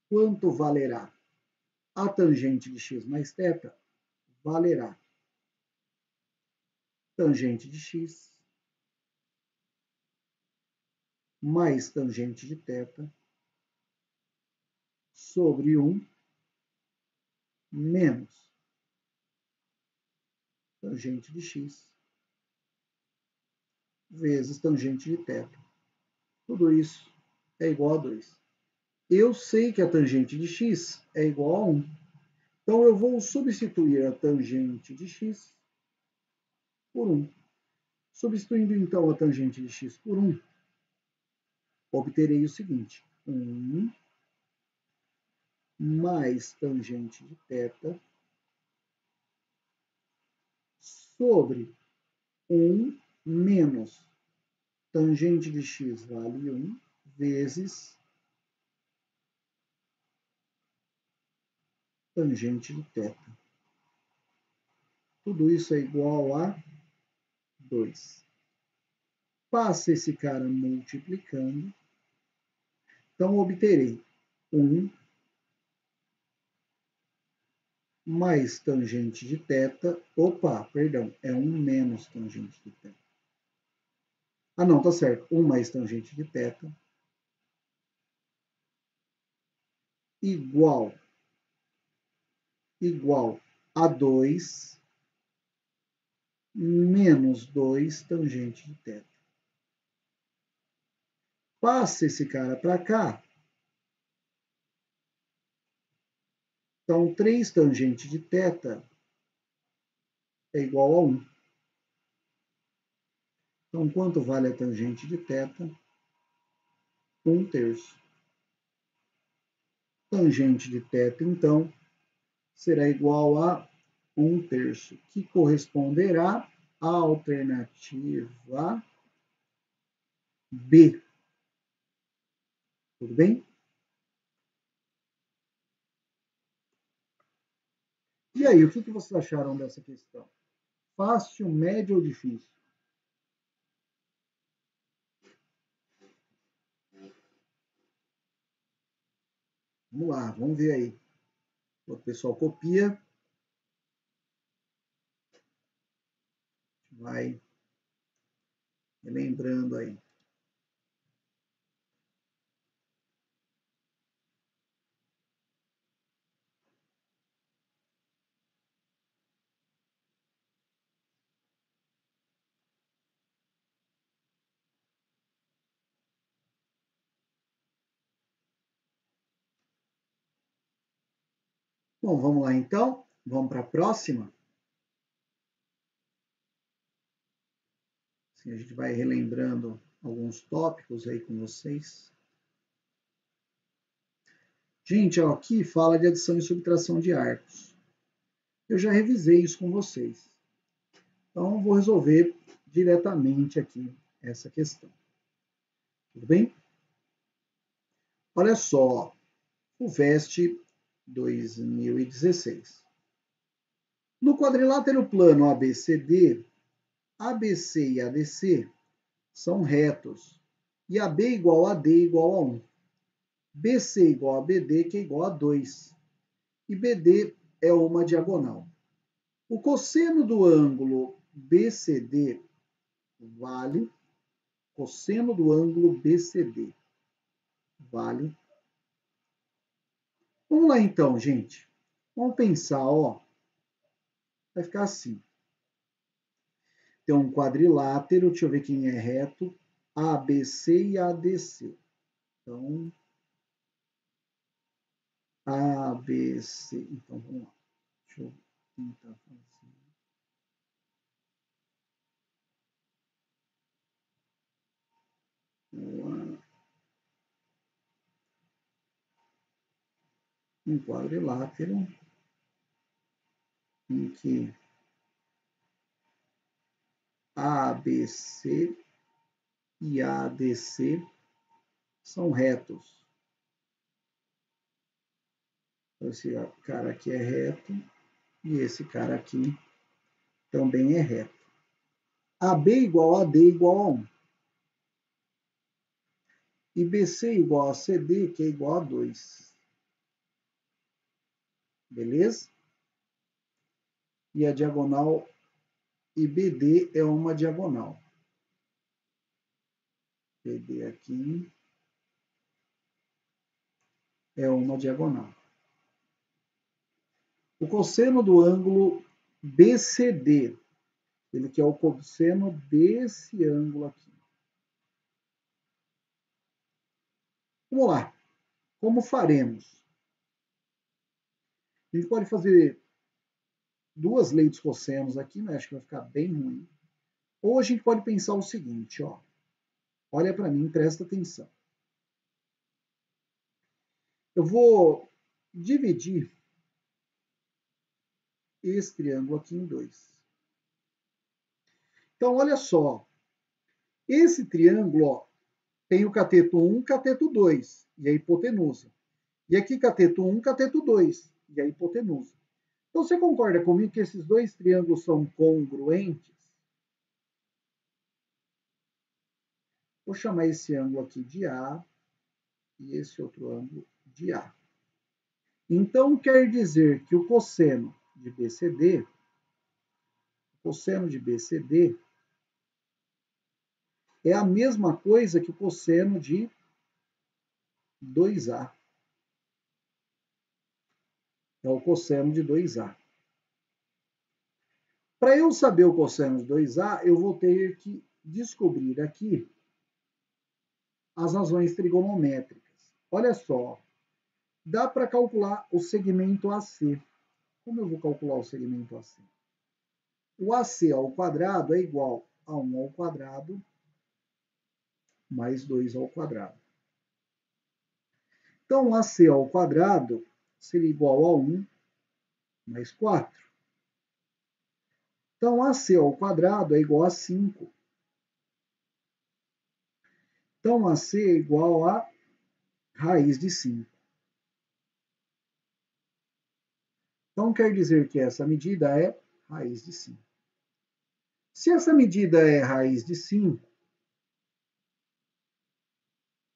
quanto valerá? A tangente de x mais θ valerá tangente de x mais tangente de θ sobre 1 menos tangente de x vezes tangente de θ. Tudo isso é igual a 2. Eu sei que a tangente de x é igual a 1. Então, eu vou substituir a tangente de x por 1. Substituindo, então, a tangente de x por 1, obterei o seguinte. 1 mais tangente de θ sobre 1 menos tangente de x vale 1 vezes tangente de θ. Tudo isso é igual a 2. Passa esse cara multiplicando. Então, obterei 1 mais tangente de θ. Opa, perdão, é 1 menos tangente de θ. Ah, não, tá certo. 1 mais tangente de θ igual a 2 menos 2 tangente de θ. Passa esse cara para cá. Então, 3 tangente de θ é igual a 1. Então, quanto vale a tangente de θ? 1/3. Tangente de θ, então, será igual a 1/3, que corresponderá à alternativa B. Tudo bem? E aí, o que vocês acharam dessa questão? Fácil, médio ou difícil? Vamos lá, vamos ver aí. O pessoal copia. Vai relembrando aí. Bom, vamos lá então. Vamos para a próxima. Assim, a gente vai relembrando alguns tópicos aí com vocês. Gente, aqui fala de adição e subtração de arcos. Eu já revisei isso com vocês. Então, vou resolver diretamente aqui essa questão. Tudo bem? Olha só, o VEST 2016. No quadrilátero plano ABCD, ABC e ADC são retos, e AB igual a D igual a 1. BC igual a BD, que é igual a 2. E BD é uma diagonal. O cosseno do ângulo BCD vale cosseno do ângulo BCD vale. Vamos lá então, gente. Vamos pensar, ó. Vai ficar assim. Tem um quadrilátero, deixa eu ver quem é reto, ABC e ADC. Então, ABC. Então, vamos lá. Deixa eu tentar fazer. Um quadrilátero em que ABC e ADC são retos. Esse cara aqui é reto e esse cara aqui também é reto. AB igual a D igual a 1. E BC igual a CD, que é igual a 2. Beleza? E a diagonal IBD é uma diagonal. BD aqui é uma diagonal. O cosseno do ângulo BCD, ele que é o cosseno desse ângulo aqui. Vamos lá. Como faremos? A gente pode fazer duas leis dos cossenos aqui, né? Acho que vai ficar bem ruim. Ou a gente pode pensar o seguinte, ó. Olha para mim, presta atenção. Eu vou dividir esse triângulo aqui em 2. Então, olha só. Esse triângulo, ó, tem o cateto 1, cateto 2, e a hipotenusa. E aqui cateto 1, cateto 2, e a hipotenusa. Então, você concorda comigo que esses dois triângulos são congruentes? Vou chamar esse ângulo aqui de A e esse outro ângulo de A. Então, quer dizer que o cosseno de BCD, é a mesma coisa que o cosseno de 2A. É o cosseno de 2A. Para eu saber o cosseno de 2A, eu vou ter que descobrir aqui as razões trigonométricas. Olha só, dá para calcular o segmento AC. Como eu vou calcular o segmento AC? O AC ao quadrado é igual a 1 ao quadrado mais 2 ao quadrado. Então, AC ao quadrado seria igual a 1 mais 4. Então, AC ao quadrado é igual a 5. Então, AC é igual a raiz de 5. Então, quer dizer que essa medida é raiz de 5. Se essa medida é raiz de 5,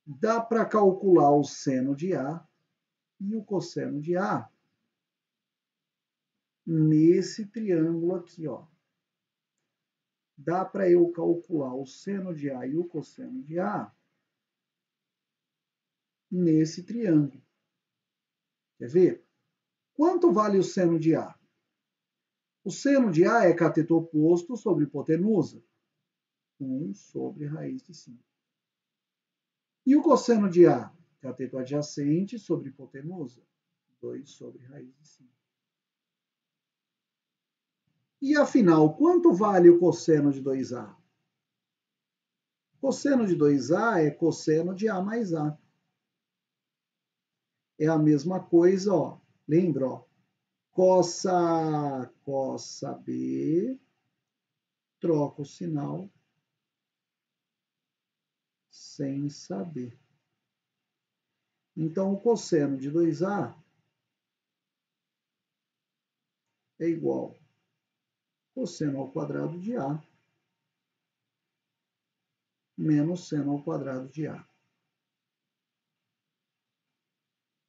dá para calcular o seno de A e o cosseno de A nesse triângulo aqui, ó. Dá para eu calcular o seno de A e o cosseno de A nesse triângulo. Quer ver? Quanto vale o seno de A? O seno de A é cateto oposto sobre hipotenusa. 1 sobre raiz de 5. E o cosseno de A? Cateto adjacente sobre hipotenusa. 2 sobre raiz de 5. E afinal, quanto vale o cosseno de 2A? Cosseno de 2A é cosseno de A mais A. É a mesma coisa, ó. Lembra, ó. Cossa A, cossa B, troca o sinal sem saber. Então, o cosseno de 2A é igual a cosseno ao quadrado de A menos seno ao quadrado de A.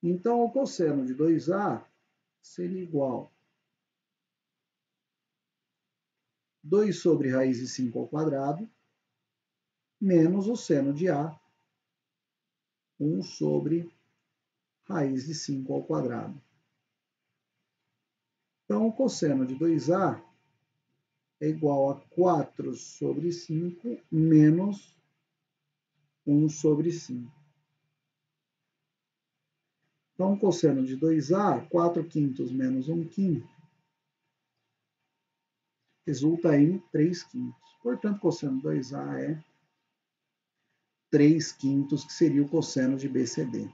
Então, o cosseno de 2A seria igual a 2 sobre raiz de 5 ao quadrado menos o seno de A, 1 sobre raiz de 5 ao quadrado. Então, o cosseno de 2A é igual a 4 sobre 5 menos 1 sobre 5. Então, o cosseno de 2A, 4 quintos menos 1 quinto, resulta em 3 quintos. Portanto, o cosseno de 2A é 3 quintos, que seria o cosseno de BCD.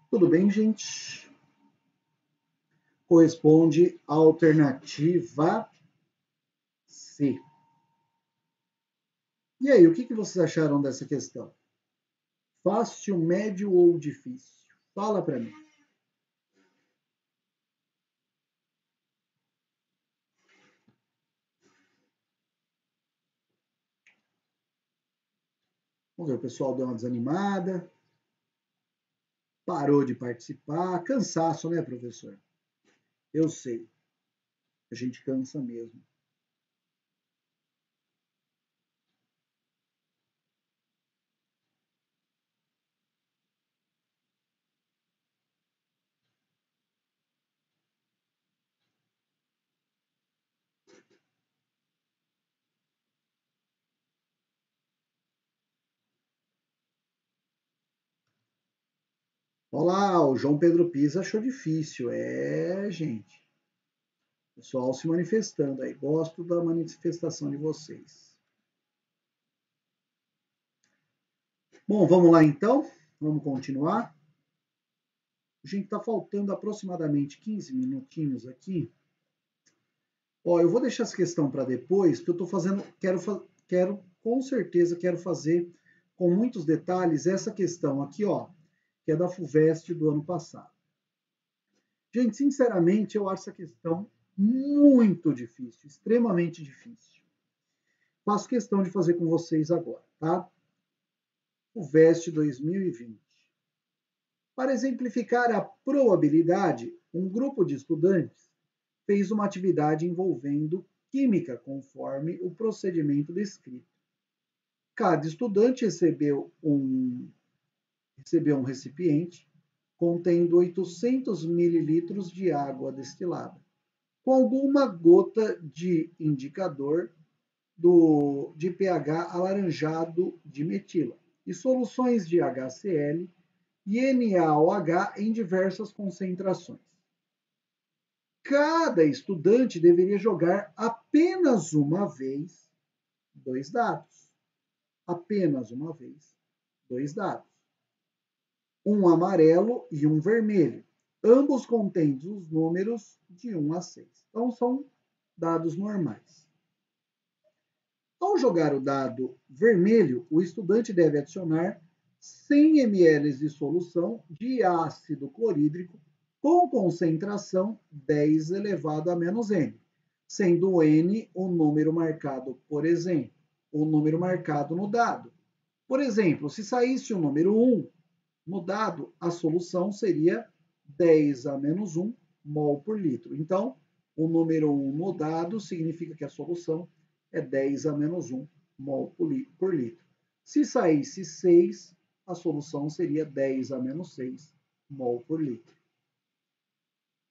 Tudo bem, gente? Corresponde à alternativa C. E aí, o que vocês acharam dessa questão? Fácil, médio ou difícil? Fala para mim. Vamos ver, o pessoal deu uma desanimada, parou de participar. Cansaço, né, professor? Eu sei. A gente cansa mesmo. Olá, o João Pedro Pisa achou difícil. É, gente. Pessoal se manifestando aí. Gosto da manifestação de vocês. Bom, vamos lá então. Vamos continuar. Gente, está faltando aproximadamente 15 minutinhos aqui. Ó, eu vou deixar essa questão para depois, porque eu estou fazendo, com certeza, quero fazer com muitos detalhes essa questão aqui, ó, que é da FUVEST do ano passado. Gente, sinceramente, eu acho essa questão muito difícil, extremamente difícil. Faço questão de fazer com vocês agora, tá? FUVEST 2020. Para exemplificar a probabilidade, um grupo de estudantes fez uma atividade envolvendo química, conforme o procedimento descrito. Cada estudante recebeu um recipiente contendo 800 mililitros de água destilada, com alguma gota de indicador de pH alaranjado de metila e soluções de HCl e NaOH em diversas concentrações. Cada estudante deveria jogar apenas uma vez 2 dados. Apenas uma vez 2 dados. Um amarelo e um vermelho, ambos contendo os números de 1 a 6. Então, são dados normais. Ao jogar o dado vermelho, o estudante deve adicionar 100 ml de solução de ácido clorídrico com concentração 10 elevado a menos n, sendo o n o número marcado, por exemplo, o número marcado no dado. Por exemplo, se saísse o número 1 no dado, a solução seria 10 a menos 1 mol por litro. Então, o número 1 no dado significa que a solução é 10 a menos 1 mol por litro. Se saísse 6, a solução seria 10 a menos 6 mol por litro.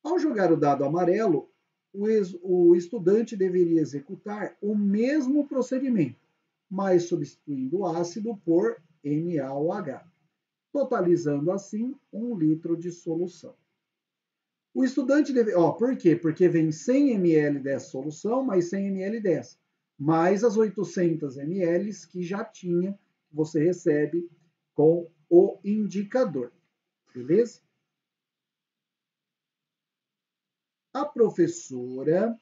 Ao jogar o dado amarelo, o estudante deveria executar o mesmo procedimento, mas substituindo o ácido por NaOH, totalizando assim 1 litro de solução. O estudante deve... por quê? Porque vem 100 ml dessa solução, mais 100 ml dessa, mais as 800 ml que já tinha, você recebe com o indicador. Beleza? A professora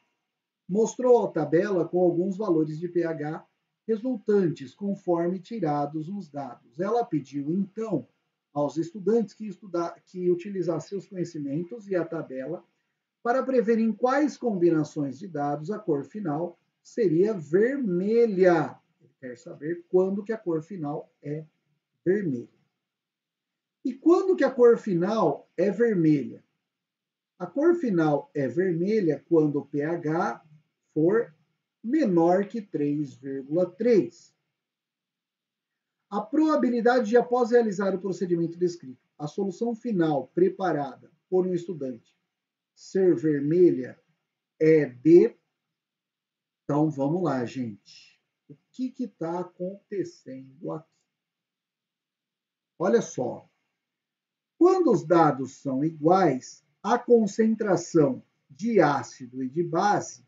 mostrou a tabela com alguns valores de pH resultantes conforme tirados nos dados. Ela pediu, então, aos estudantes que utilizassem seus conhecimentos e a tabela para prever em quais combinações de dados a cor final seria vermelha. Ele quer saber quando que a cor final é vermelha. E quando que a cor final é vermelha? A cor final é vermelha quando o pH for menor que 3,3. A probabilidade de, após realizar o procedimento descrito, a solução final preparada por um estudante ser vermelha é de... Então, vamos lá, gente. O que está acontecendo aqui? Olha só. Quando os dados são iguais, a concentração de ácido e de base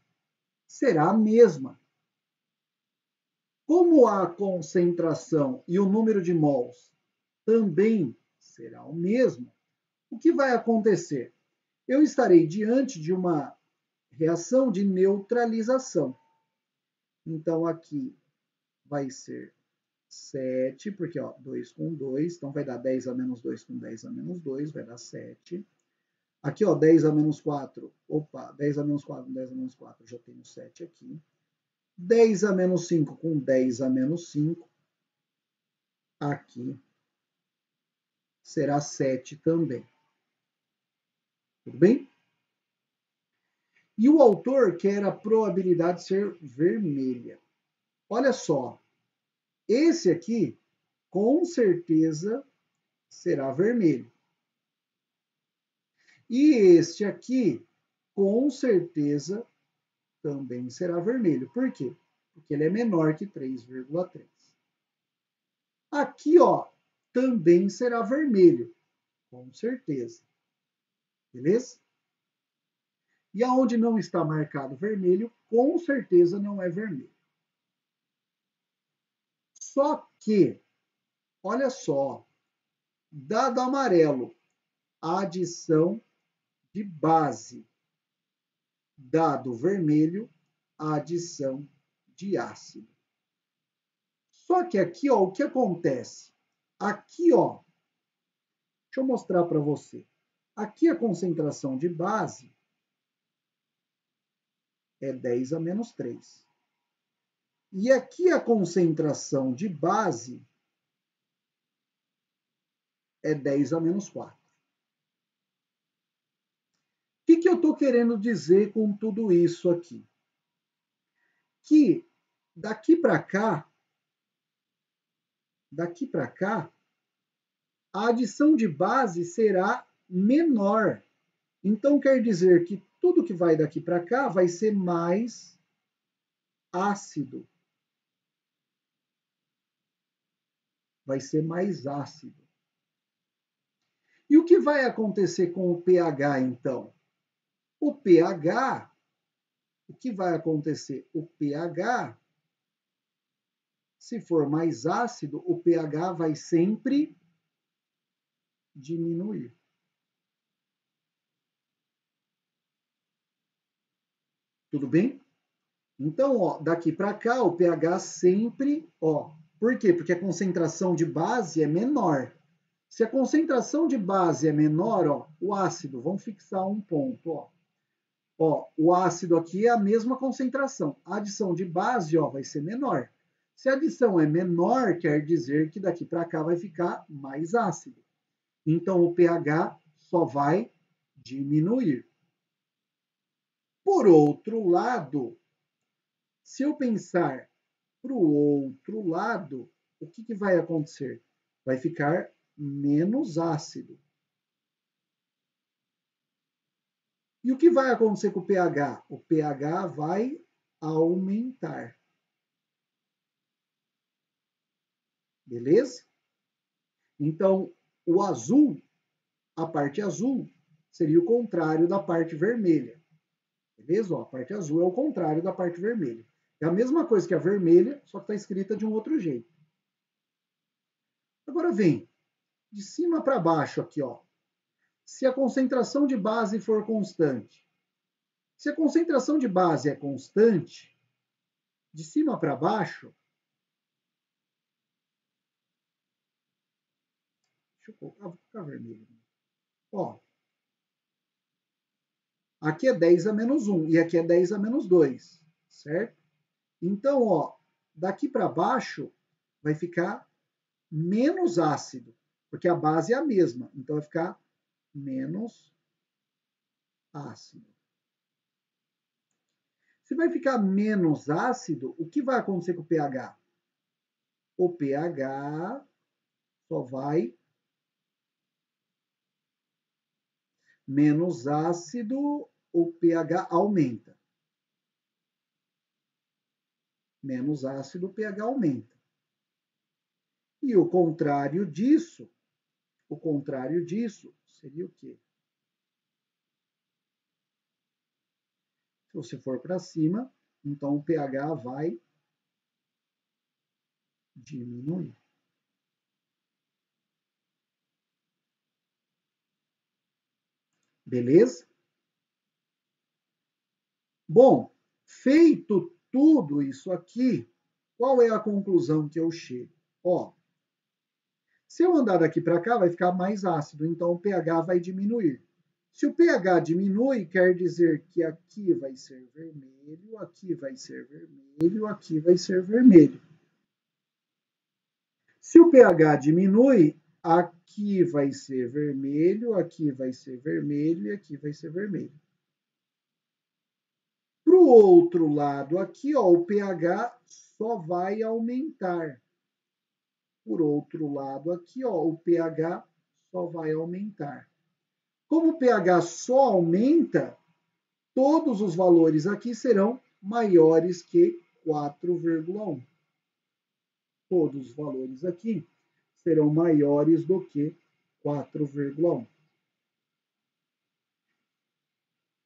será a mesma. Como a concentração e o número de mols também será o mesmo, o que vai acontecer? Eu estarei diante de uma reação de neutralização. Então, aqui vai ser 7, porque 2 com 2, então vai dar 10 a menos 2 com 10 a menos 2, vai dar 7. Aqui, 10 a menos 4, 10 a menos 4 com 10 a menos 4, já tenho 7 aqui. 10 a menos 5 com 10 a menos 5, aqui será 7 também. Tudo bem? E o autor quer a probabilidade ser vermelha. Olha só, esse aqui, com certeza, será vermelho. E este aqui, com certeza, também será vermelho. Por quê? Porque ele é menor que 3,3. Aqui, também será vermelho, com certeza. Beleza? E aonde não está marcado vermelho, com certeza não é vermelho. Só que, olha só, dado amarelo, a adição de base. Dado vermelho, a adição de ácido. Só que aqui, ó, o que acontece? Aqui, ó, deixa eu mostrar para você. Aqui a concentração de base é 10 a menos 3. E aqui a concentração de base é 10 a menos 4. O que eu estou querendo dizer com tudo isso aqui? Que daqui para cá, a adição de base será menor. Então, quer dizer que tudo que vai daqui para cá vai ser mais ácido. Vai ser mais ácido. E o que vai acontecer com o pH, então? O pH, o que vai acontecer? O pH, se for mais ácido, o pH vai sempre diminuir. Tudo bem? Então, ó, daqui para cá, o pH sempre, ó, por quê? Porque a concentração de base é menor. Se a concentração de base é menor, ó, o ácido, vamos fixar um ponto, ó. Ó, o ácido aqui é a mesma concentração. A adição de base, ó, vai ser menor. Se a adição é menor, quer dizer que daqui para cá vai ficar mais ácido. Então, o pH só vai diminuir. Por outro lado, se eu pensar para o outro lado, o que vai acontecer? Vai ficar menos ácido. E o que vai acontecer com o pH? O pH vai aumentar. Beleza? Então, o azul, a parte azul, seria o contrário da parte vermelha. Beleza? Ó, a parte azul é o contrário da parte vermelha. É a mesma coisa que a vermelha, só que está escrita de um outro jeito. Agora vem de cima para baixo aqui, ó. Se a concentração de base for constante. Se a concentração de base é constante, de cima para baixo, deixa eu colocar, vou colocar vermelho. Ó, aqui é 10 a menos 1 e aqui é 10 a menos 2, certo? Então, ó, daqui para baixo vai ficar menos ácido, porque a base é a mesma. Então, vai ficar menos ácido. Se vai ficar menos ácido, o que vai acontecer com o pH? O pH só vai menos ácido, o pH aumenta. Menos ácido, o pH aumenta. E o contrário disso seria o quê? Se você for para cima, então o pH vai diminuir. Beleza? Bom, feito tudo isso aqui, qual é a conclusão que eu chego? Ó, se eu andar daqui para cá, vai ficar mais ácido, então o pH vai diminuir. Se o pH diminui, quer dizer que aqui vai ser vermelho, aqui vai ser vermelho, aqui vai ser vermelho. Se o pH diminui, aqui vai ser vermelho, aqui vai ser vermelho e aqui vai ser vermelho. Para o outro lado aqui, ó, o pH só vai aumentar. Por outro lado aqui, ó, o pH só vai aumentar. Como o pH só aumenta, todos os valores aqui serão maiores que 4,1. Todos os valores aqui serão maiores do que 4,1.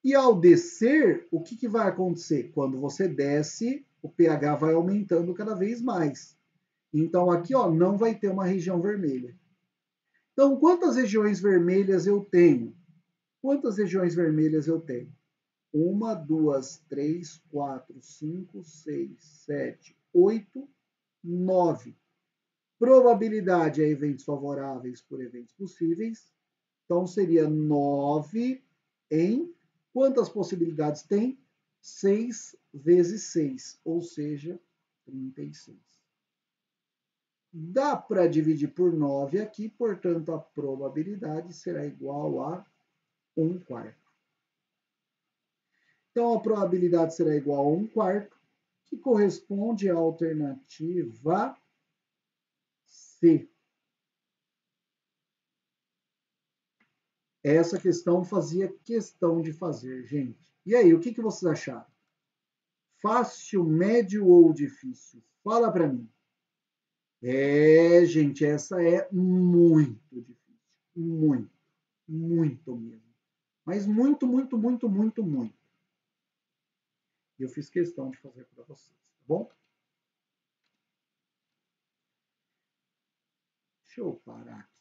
E ao descer, o que vai acontecer? Quando você desce, o pH vai aumentando cada vez mais. Então aqui, ó, não vai ter uma região vermelha. Então, quantas regiões vermelhas eu tenho? Quantas regiões vermelhas eu tenho? 1, 2, 3, 4, 5, 6, 7, 8, 9. Probabilidade a eventos favoráveis por eventos possíveis. Então, seria 9 em... Quantas possibilidades tem? 6 vezes 6, ou seja, 36. Dá para dividir por 9 aqui, portanto, a probabilidade será igual a 1/4. Então, a probabilidade será igual a 1/4, que corresponde à alternativa C. Essa questão fazia questão de fazer, gente. E aí, o que vocês acharam? Fácil, médio ou difícil? Fala para mim. Gente, essa é muito difícil. Muito, muito mesmo. Mas muito, muito, muito, muito, muito. Eu fiz questão de fazer para vocês, tá bom? Deixa eu parar